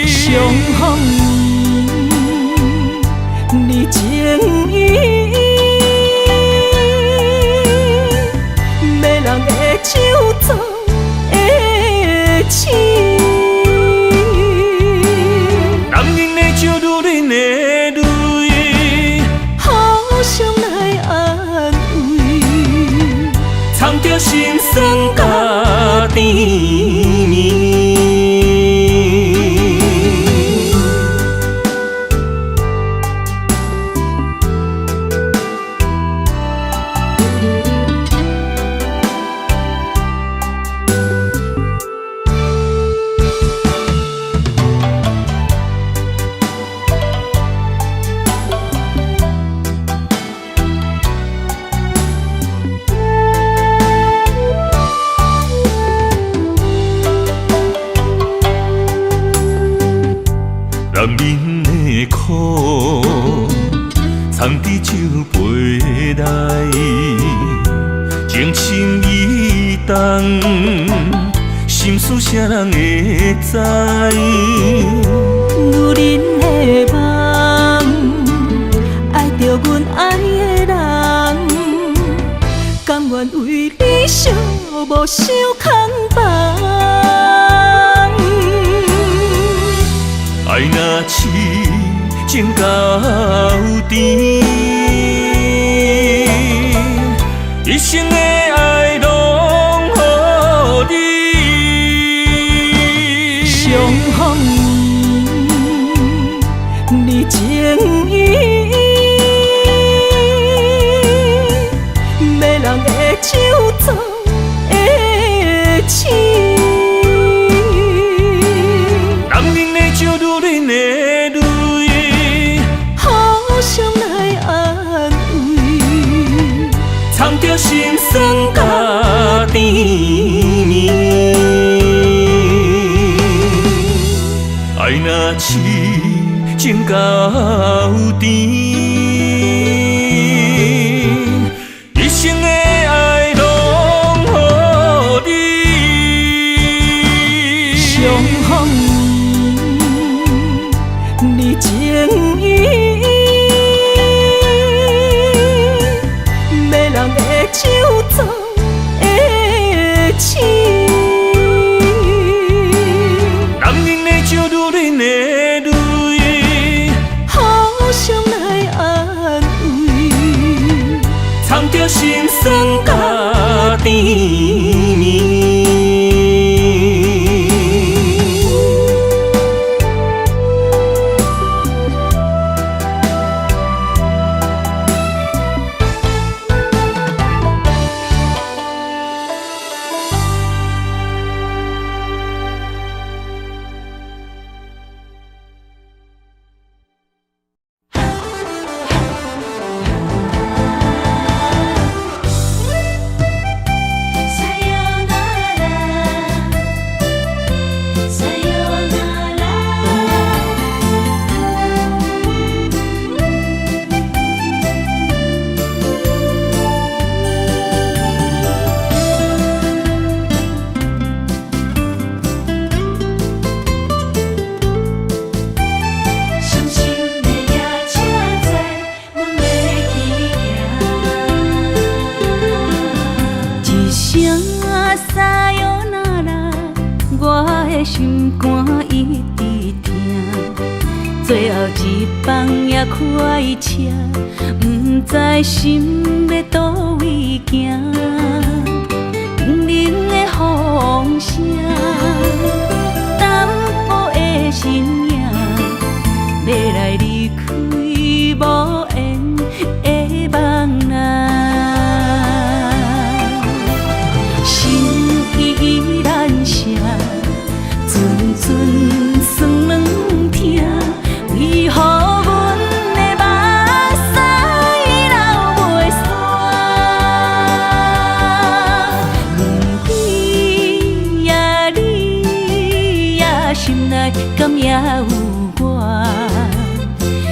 相逢你情意，要人会手做的痴。男人的酒，女人的泪，互相来安慰，藏着心酸甲甜蜜。男人的苦，藏伫酒杯内，情深意动，心事啥人会知？女人的梦，爱着阮爱的人，甘愿为你寂寞受空房。爱若痴情到底，一生的爱拢予你。相逢你情意，要人的手做的刺。男人的酒，女人的泪，互相来安慰，藏着心酸甲甜蜜。爱若痴情到底，一生的爱拢予你。相逢你情意，要人的手做的刺。男人的酒，女人的泪，互相来安慰，藏着心酸甲甜蜜。心肝一直疼，最后一放也开车，不知心要倒位行。冷冷的风声，淡薄的身影，要来离开无缘的梦啊。心依然舍。阵酸软疼，为何阮的目屎流袂煞？不知呀你呀心内敢也有我？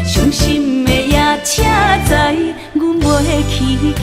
伤心的夜车载，阮袂去行。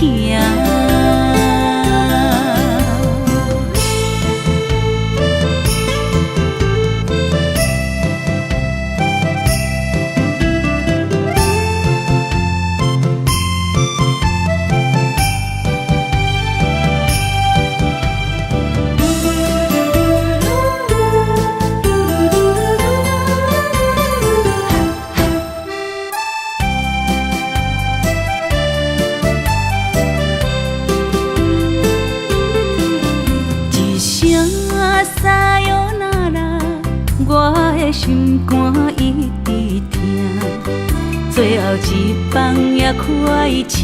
心肝一直疼，最后一放也开车，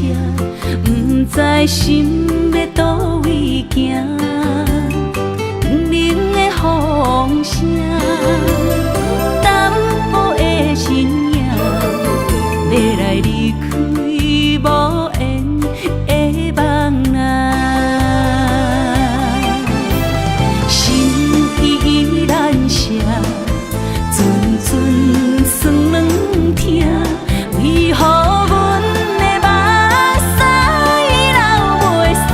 不知心要倒位行。冷冷的风声，淡薄的身影，要来离开无缘的梦啊。心依然舍。阵酸软疼，为何阮的目屎流袂煞？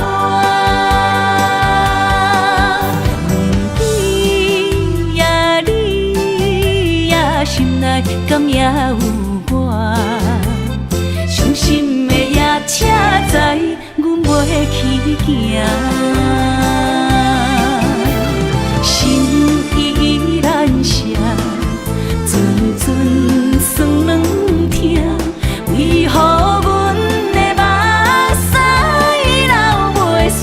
行。心依然舍，阵阵酸软疼，为何阮的目屎流袂煞？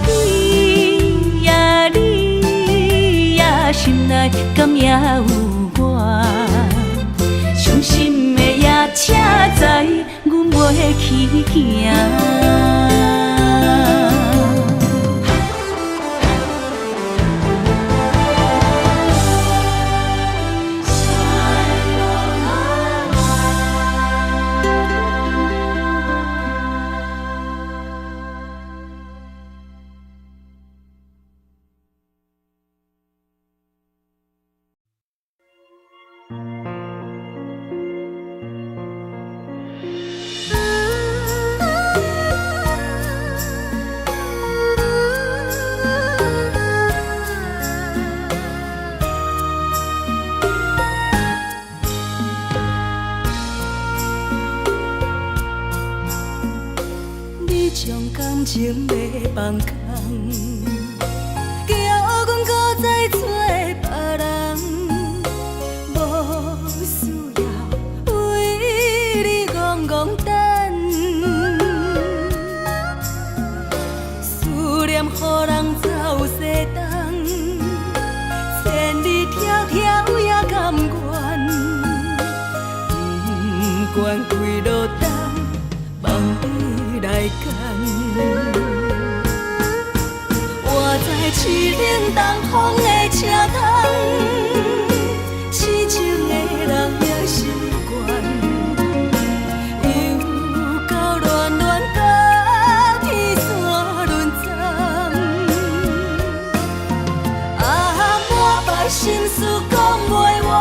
你呀你呀，心内敢也有我？伤心的夜车载，阮袂去行。感情要放空，叫阮搁再找别人，无需要为你戆戆等。思念予人走西东，千里迢迢也甘愿，不管几路东，望你来干。活在凄冷东风的车窗，痴情的人也习惯，又到恋恋甲天山沦陷。满腹心事讲袂完，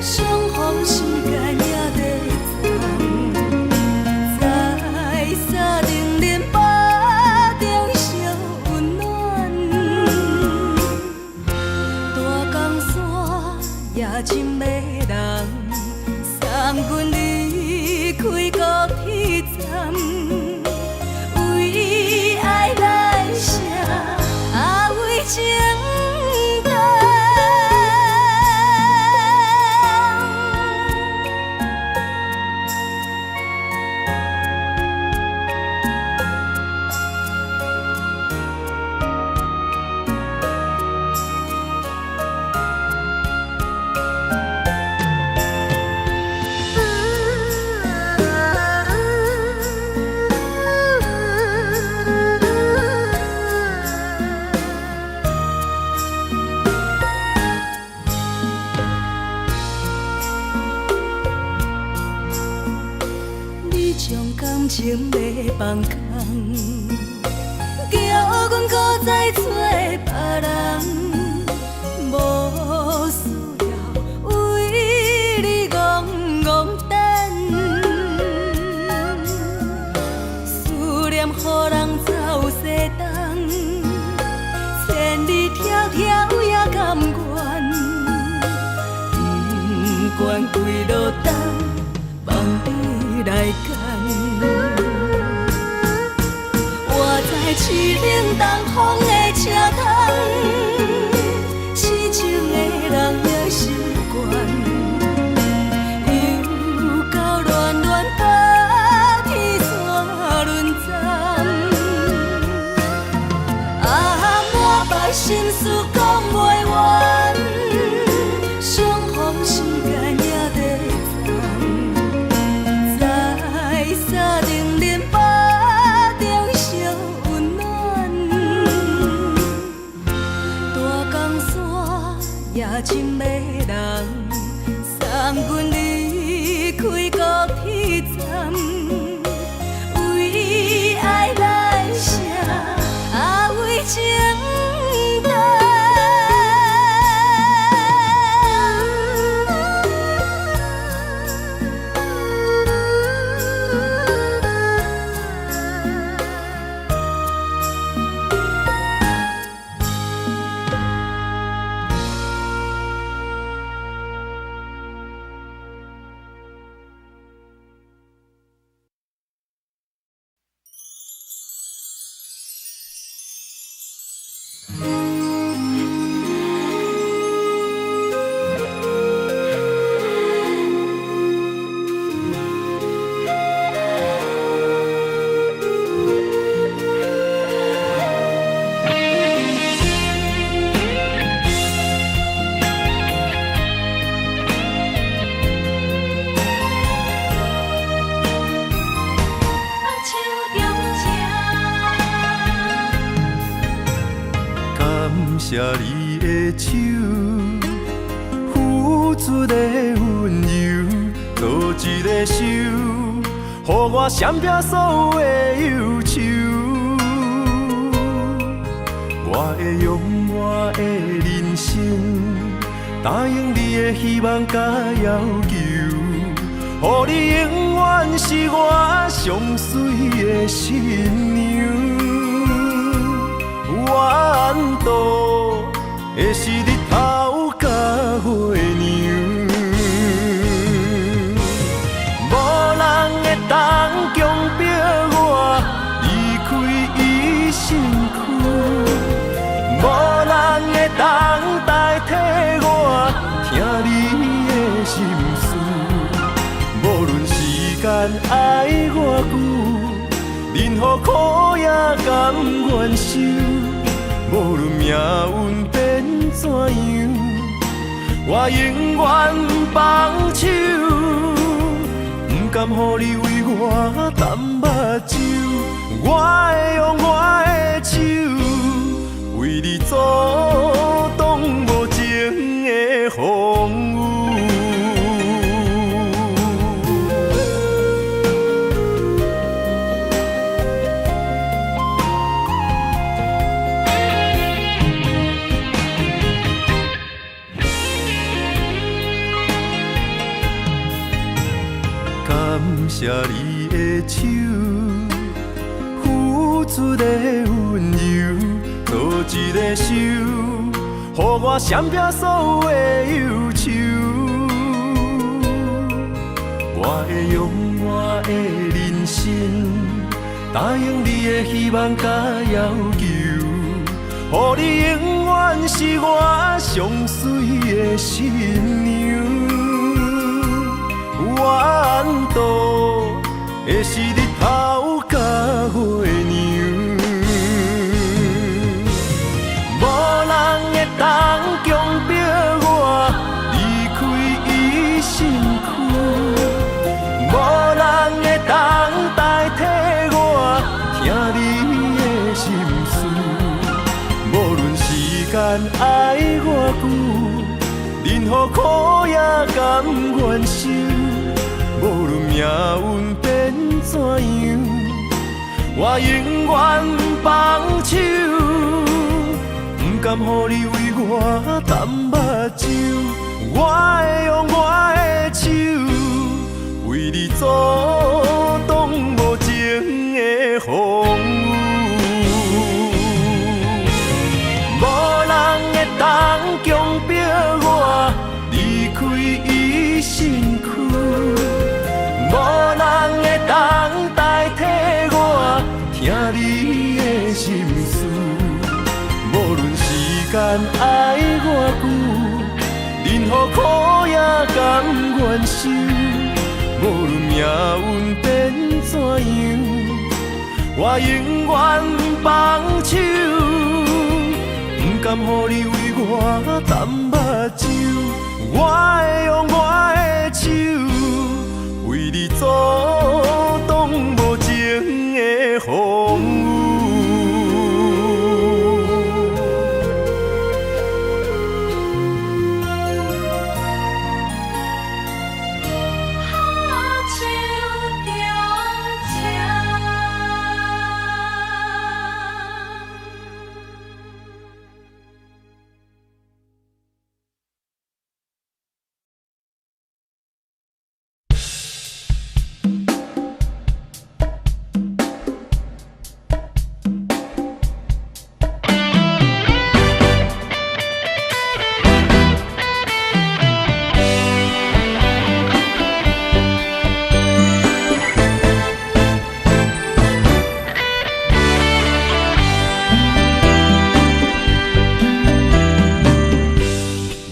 相逢时间也在藏。在沙定林巴中烧温暖，大江山夜深的人，送阮离开高铁站，为爱来写为情重。你将感情要放空，叫阮搁再找别人，无需要为你戆戆等。思念予人走西东，千里迢迢也甘愿，不管几路东，望你来干。活在凄冷东风的车窗，痴情的人也习惯，又到恋恋甲天山沦陷。满腹心事讲袂完，相逢时间也在藏。在沙定林巴中烧温暖，你的手，付出的温柔，做一个手，予我闪避所有的忧愁。我会用我的人生，答应你的希望甲要求，予你永远是我上水的新娘。缘途会是日头甲月亮，无人会当强迫我离开伊身躯，无人会当代替我听你的心事。无论时间爱我久，任何苦也甘愿受。无论命运变怎样，我永远放手，不甘予你为我淡目睭。我会用我的手，为你阻挡无情的风雨。感谢你的手，付出的温柔，做一个手，予我闪避所有的忧愁。我会用我的人生，答应你的希望甲要求，予你永远是我上水的新娘。缘途会是日头甲月亮，无人会当强迫我离开伊身躯，无人会当代替我听你的心事。无论时间爱我久，任何苦也甘愿受。无论命运变怎样，我永远放手，不甘予你为我淡目睭。我会用我的手，为你阻挡无情的风雨。无人会当强迫我离开伊身躯，无人会当代替我听你的心事。无论时间爱我久，任何苦也甘愿受。无论命运变怎样，我永远放手，不甘予你为我淡目睭。我会用我的手，为你阻挡无情的风雨。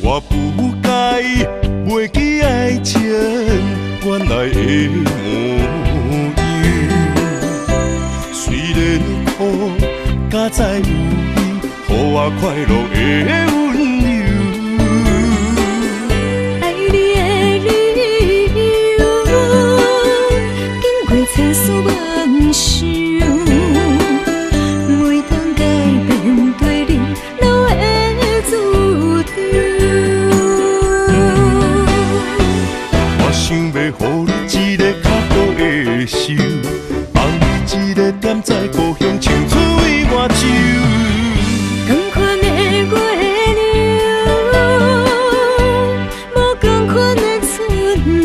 我不该袂记爱情原来的模样，虽然苦，加在有你，予我快乐的温柔。爱你的理由，经过千丝万绪，每当改变对你留的。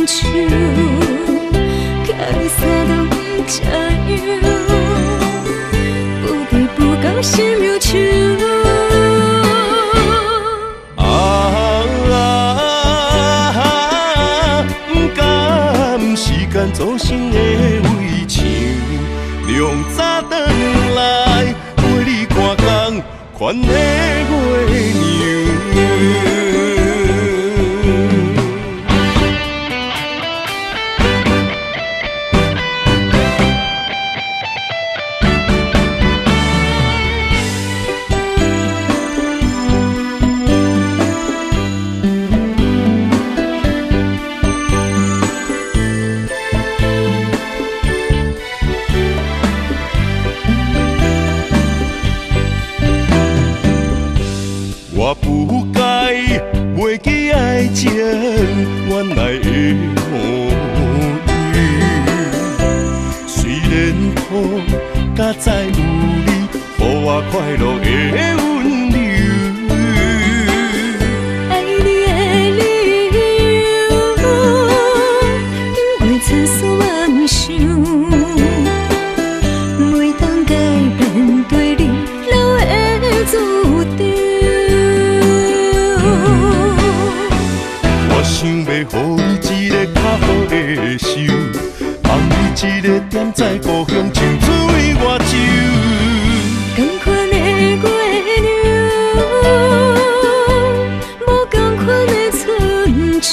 手，叫你三顿吃药，不离不讲心忧愁。祖先的围墙，凉早转来陪你看工，款的月娘。我不该袂记爱情原来的模样，虽然苦，甲再有你，予我快乐的温柔。爱你的理由，因为千丝万想，每当改变对你留的注定。想要予你一个较好的手，放你一个点在故乡，像水外洲。同款的月亮，无同款的春秋，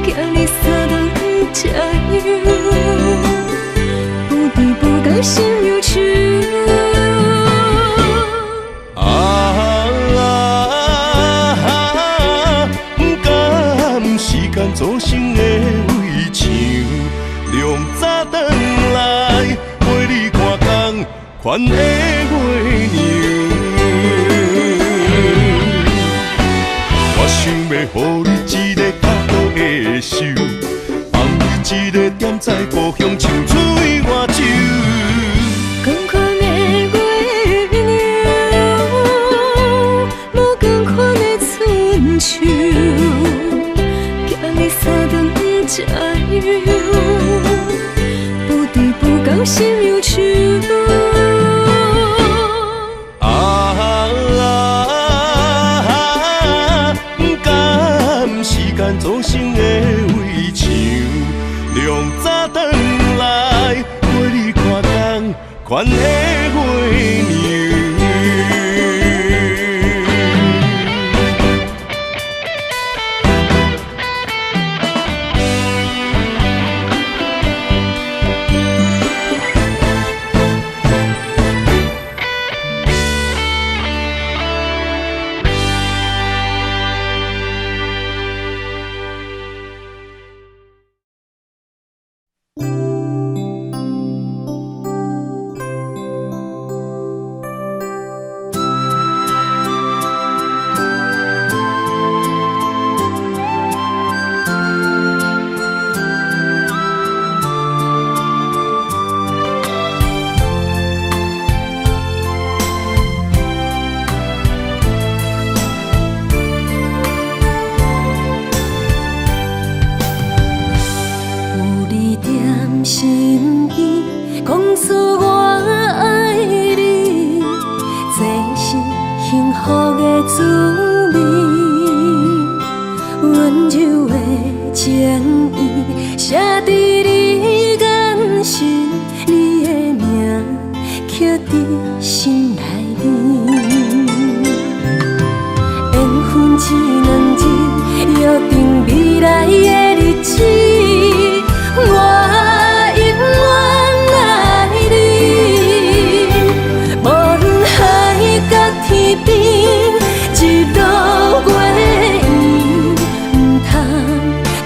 叫你三顿吃药，不离不讲心忧愁。祖先的围墙，凉早转来陪你看工，款的月娘。我想要予你一个较好的手，放你一个点在故乡，像水外洲。同款的月亮，无同款的春秋。三顿吃药，不离不讲心忧愁。不甘时间造成的围墙，凉早转来陪你看工，款的月娘。身边讲出我爱你，这是幸福的滋味。温柔的情意写在你眼神，你的名刻在心内面。缘分只两人，约定未来的日子。我一路过缘，唔通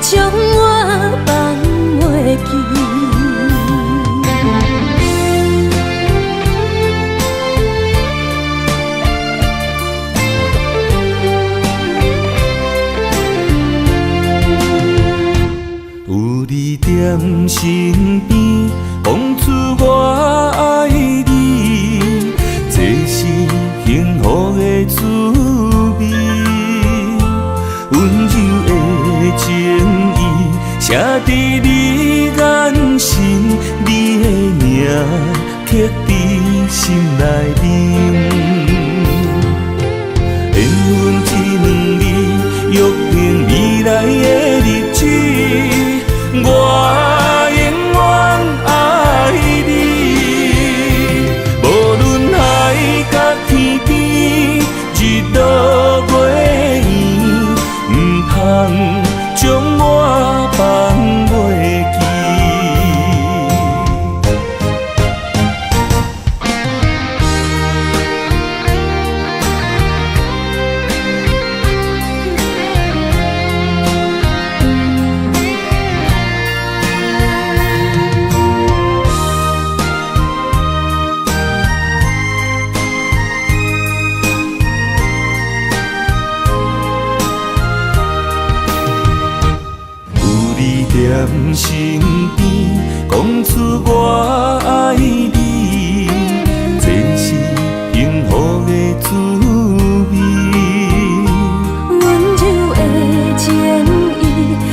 将我放袂记。有你踮身边，讲出我爱你，这是幸福的滋味，温柔的情意将我放袂记。踮身边，讲出我爱你，这是幸福的滋味。温柔的情意，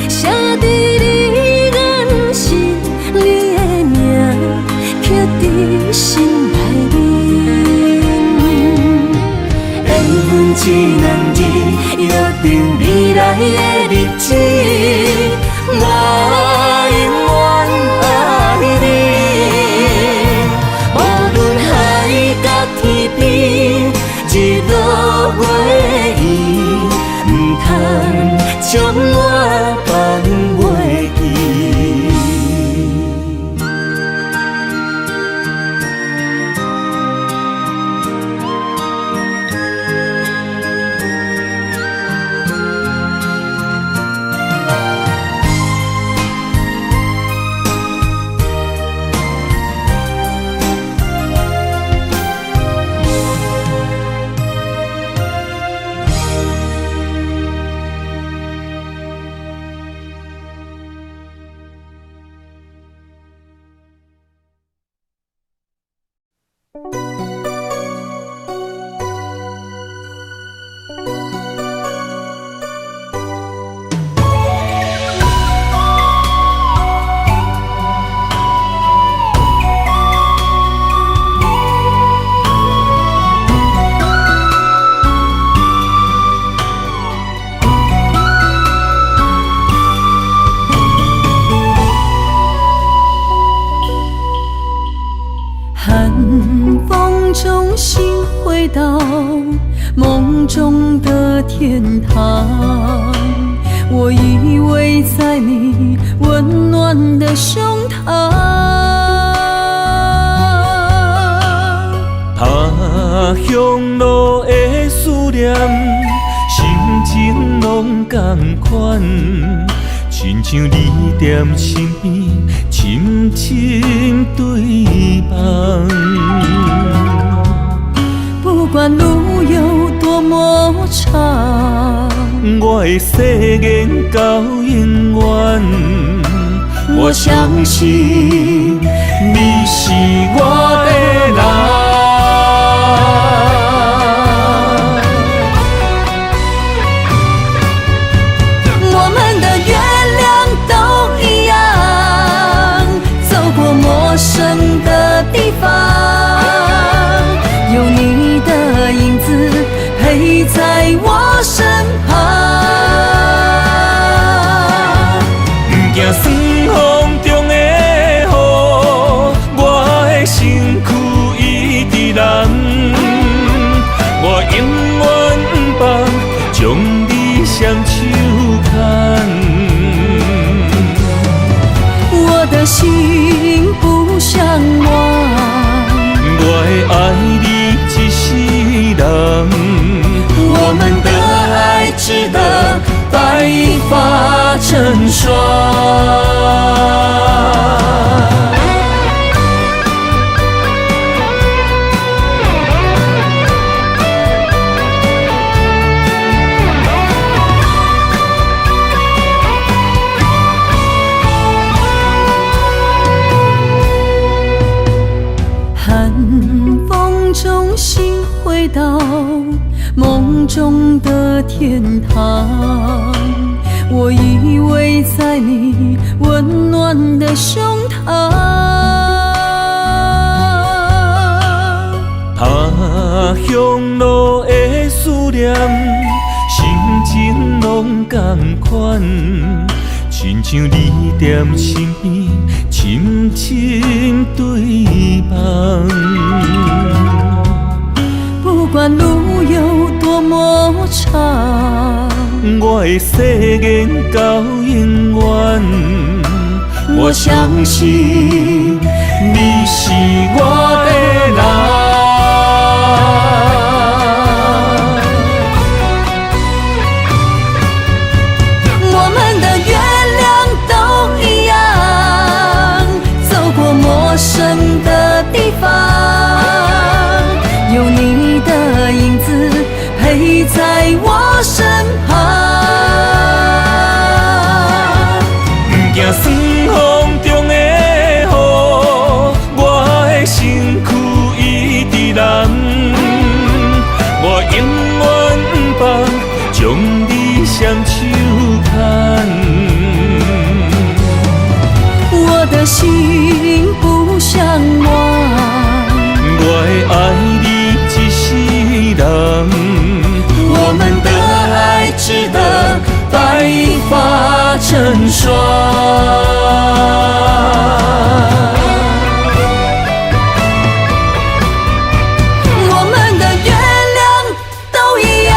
写伫你眼心，你的名刻伫心内面。缘分一两字，约定未来的日子。我永远爱你，无论海角天边，日落月圆，不通将我放袂记。到梦中的天堂，我依偎在你温暖的胸膛。他乡路的思念，心情拢同款，亲像你踮身边，深深对望。不管路有多么长，我的誓言到永远。我相信你是我的人。我们的月亮都一样，走过陌生的地方，有你的影子陪在我身旁。不惊酸风中的雨，我的身躯一直蓝。我永远不放，将你双手牵。我的心不想忘，我会爱你一世人。我们的爱值得白发成霜。寒风中心回到梦中的天堂，我依偎在你温暖的胸膛。他乡路的思念，心情拢同款，亲像你踮身边，深深对望。不管路有多么长，我的誓言到永远。我相信你是我的人。我们的月亮都一样，走过陌生的地方，有你的影子陪在我身旁。不惊酸风中的雨，我的身躯一直蓝。我永远不放，将你双手牵。我的心不想忘，我会爱你一世人。我们的爱值得白发成霜。我们的月亮都一样，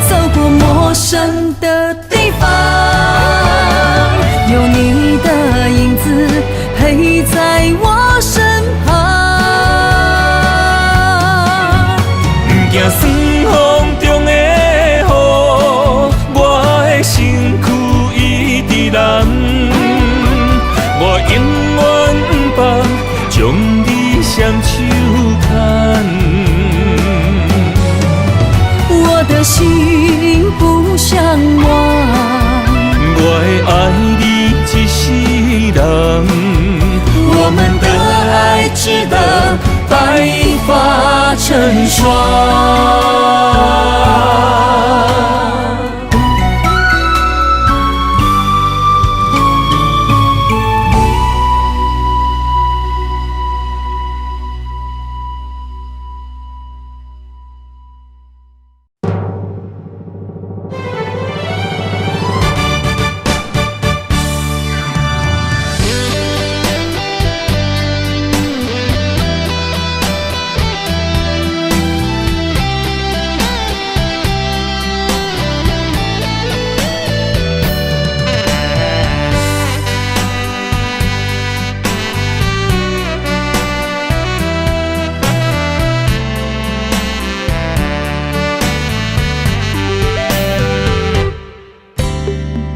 走过陌生的地方，有你的影子陪在我身旁。不惊酸风中的雨，我的身躯一直蓝。我永远不放，将你双手牵。我的心不想忘，我会爱你一世人。我们的爱值得白发成霜。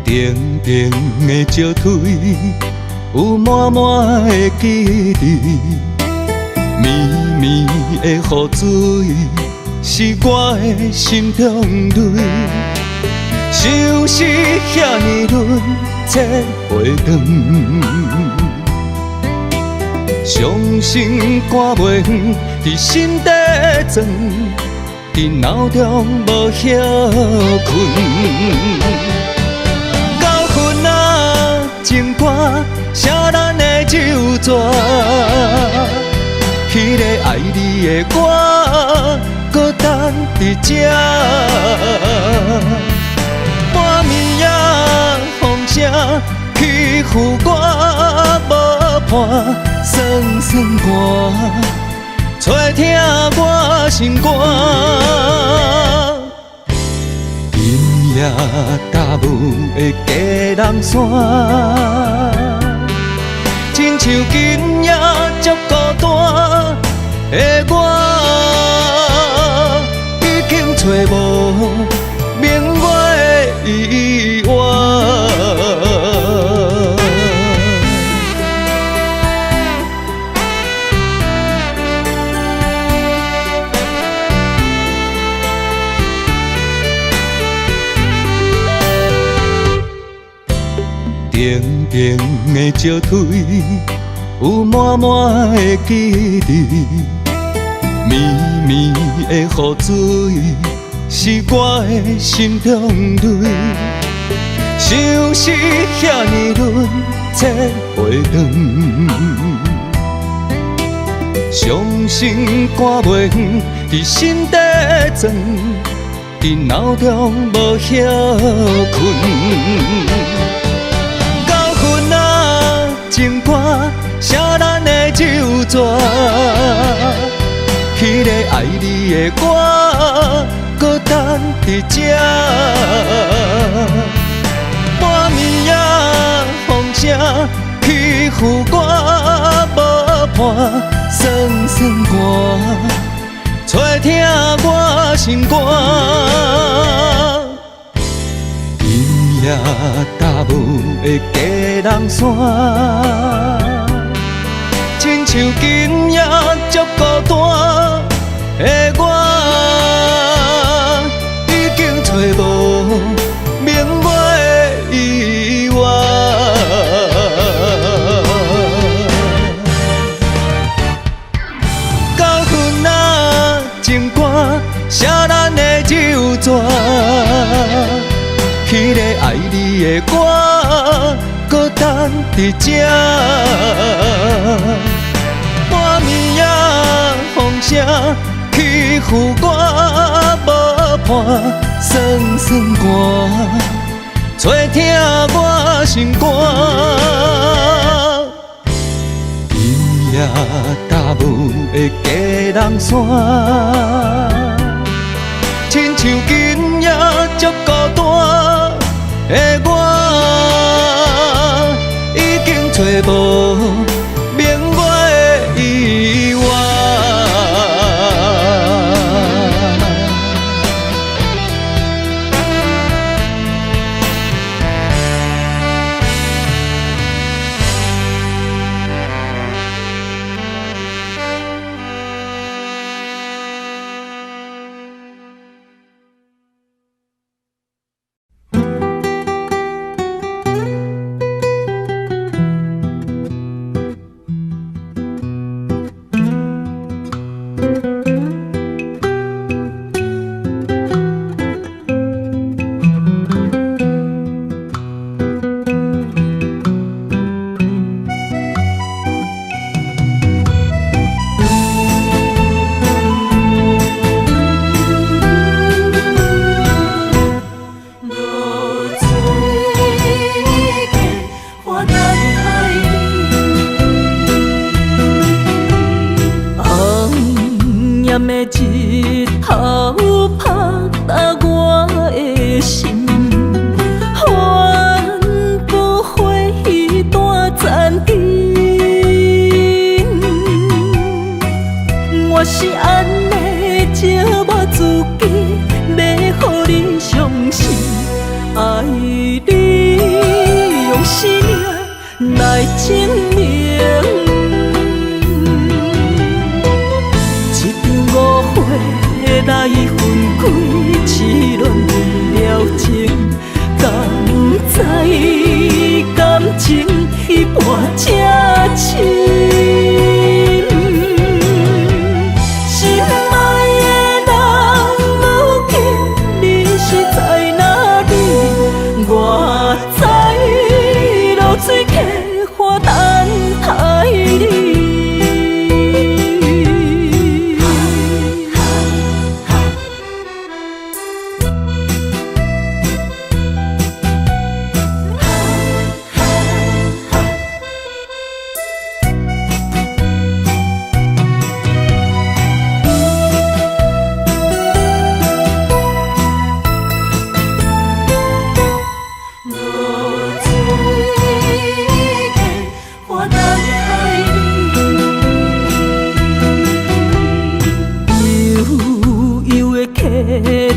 静静的石腿，有满满的记忆。绵绵的雨水，是我的心中泪。相识遐尼轮，切袂长。伤心肝袂远，伫心底钻，伫脑中无歇困。情歌写咱的旧纸，迄个爱你的我，搁等伫这。半暝夜风声欺负我，无伴酸酸寒，吹疼我心肝。夜踏舞的佳人山，亲像今夜足孤单的我，已经找无明月的依偎。静静的石腿，有满满的记忆。绵绵的雨水，是我的心中泪。相识遐尼轮，切袂长。伤心肝袂远，伫心底钻，伫脑中无歇困。情歌写咱的旧纸，迄个爱你的我，搁等伫这。半暝夜风声欺负我，无伴酸酸寒，吹疼我心肝。今夜踏无的佳人山，亲像今夜足孤单的我，已经找无明月的依偎。到云仔情歌，写咱的柔纸。迄个爱你的我，搁等伫这。半暝夜风声欺负我，无伴酸酸寒，吹疼我心肝。今夜踏无的佳人山，亲像今夜足孤单的我，已经找无明月的依偎。日头拍打我的心，帆布花彼段残灯。我是安尼借我自己，要予你相信，爱你用生命来证明。来分开，痴恋为了情，敢知感情一半正深。心爱的人，如今你是在哪里？我在露水溪花等待你。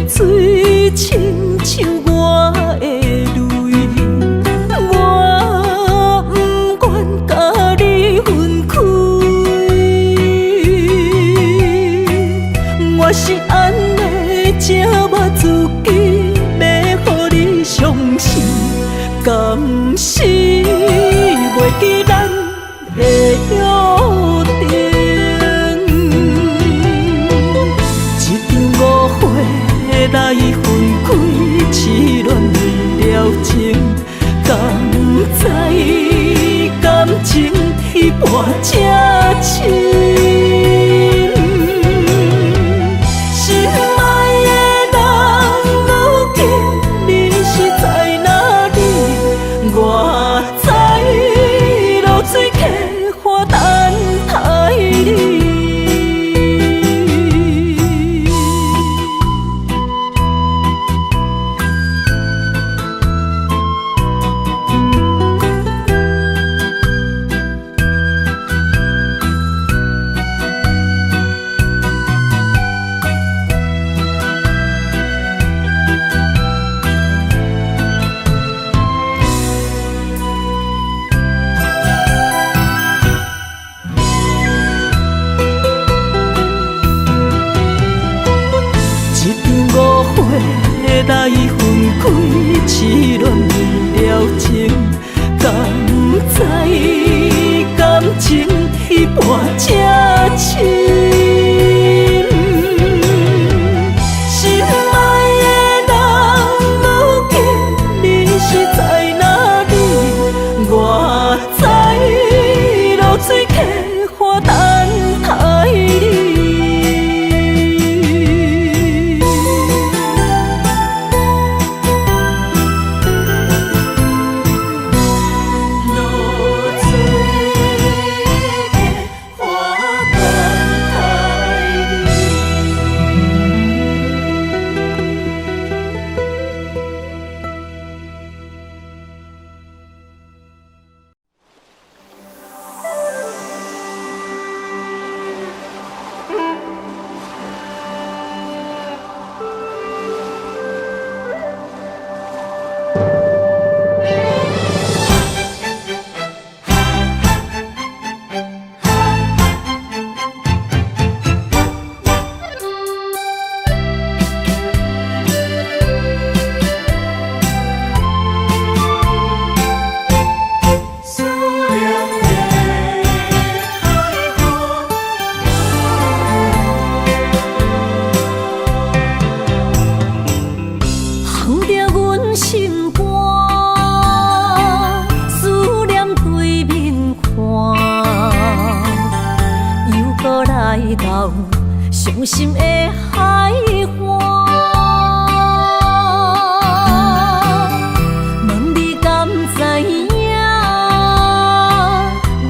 水亲像我的泪，我不愿甲你分开。我是安尼借我自己，要予你相信，敢是袂记咱的约定。来分开，痴恋为了情，敢知感情一半正深。心爱的人，如今你是在哪里？我在露水溪花等待你。伤心的海岸。问你敢知影？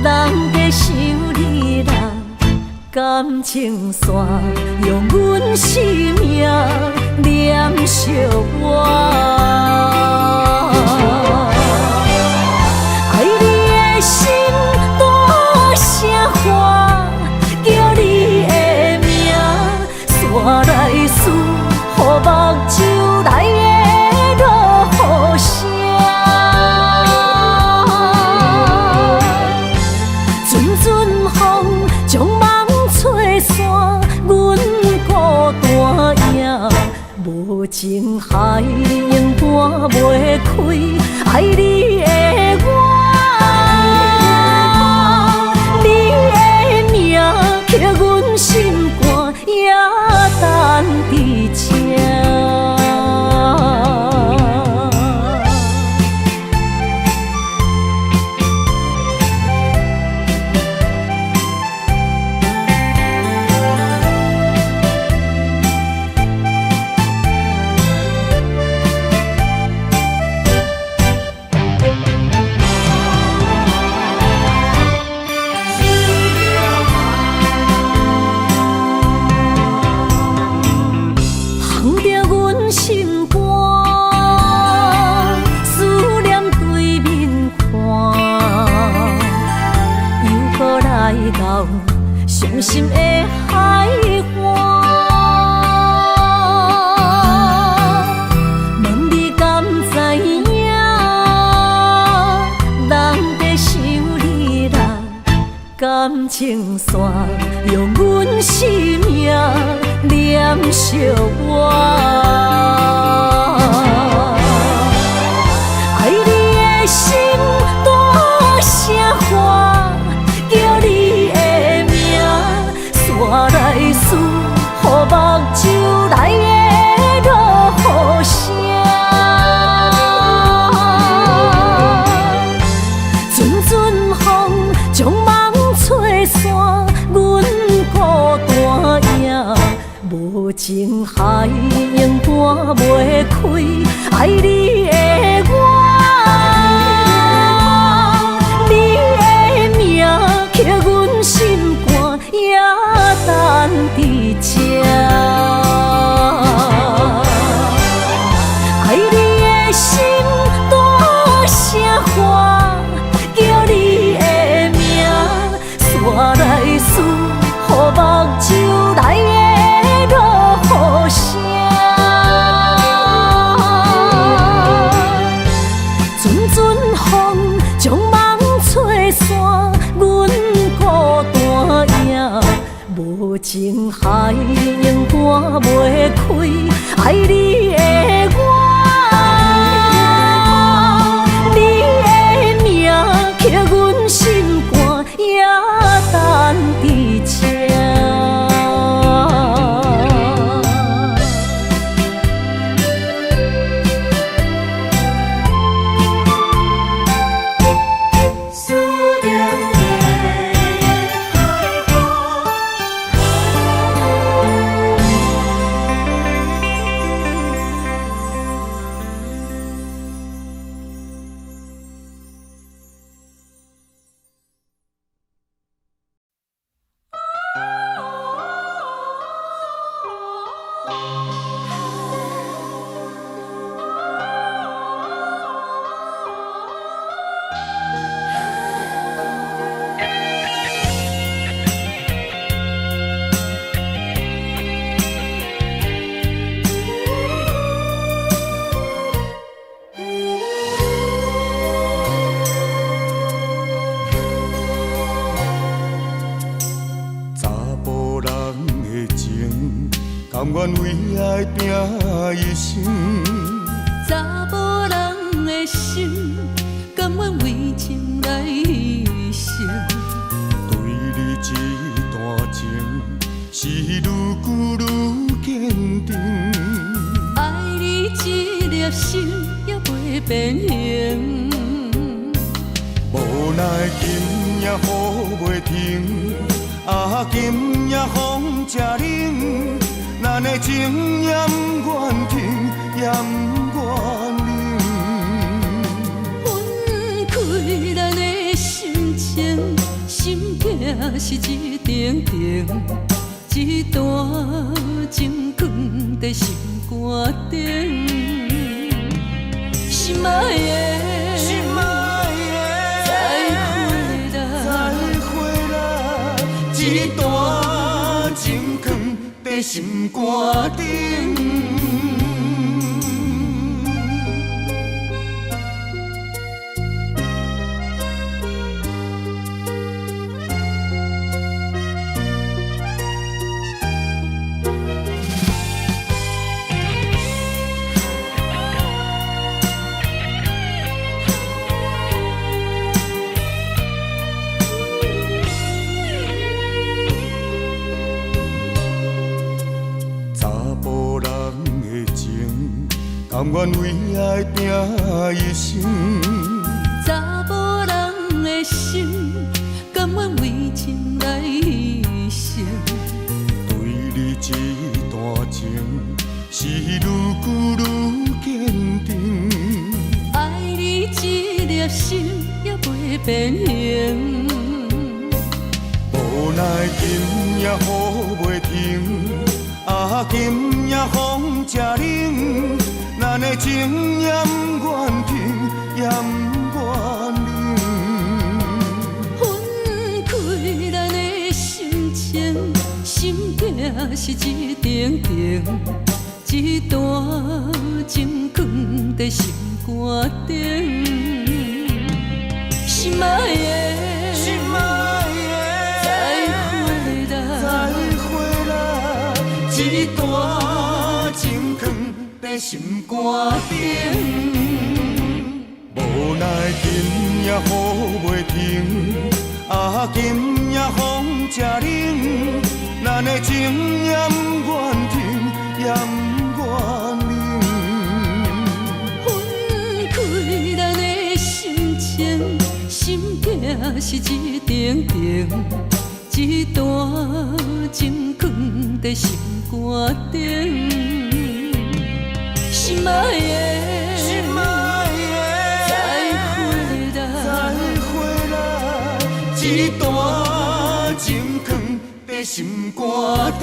人在想你人，感情线用阮生命念惜我。爱你的心大声喊，叫你的名，山来思，予目睭来的落雨声。阵阵风将梦吹散，阮孤单影，无情海涌半袂开，爱你的我。刻阮心肝，也等伫这。伤心的海岸，问你敢知影？人在想你人，感情线用阮生命念惜我。爱你的心大声喊，叫你的名，山来思，予目睭来的落雨声。阵阵风将梦吹散，阮孤单影，无情海涌半袂开，爱你的我。刻阮心肝，也等伫这。爱你的心大声喊，叫你的名，山来思，予目睭来的落雨声。阵阵风将梦吹散。无情海涌半袂开，爱你的我，你的名刻阮心肝，也等伫这。甘愿为爱拼一生，查某人的心，甘愿为情来牺牲。对你这段情，是愈久愈坚定。爱你一粒心也袂变形，无奈今夜雨袂停，啊，今夜风正冷，咱的情也不愿停，也不愿冷。分开咱的心情，心境是一定定，一段情藏在心肝顶。心爱的，心爱的，再会啦，一段情藏在心肝顶。甘愿为爱拼一生，查某人的心，甘愿为情来牺牲。对你这段情，是愈久愈坚定。爱你一粒心也袂变形。无奈今夜雨袂停，啊，今夜风正冷。咱的情也不愿停，也不愿冷。分开咱的心情，心境是一定定，一段情藏在心肝顶。心爱的，心爱的，再会啦，一段情藏在心肝顶。无奈今夜雨袂停，啊，今夜风正冷。咱的情也不愿停，也不愿冷。分开咱的心情，心境是一定定，一段情藏在心肝顶。心爱的，再会啦，一段情藏在心肝顶。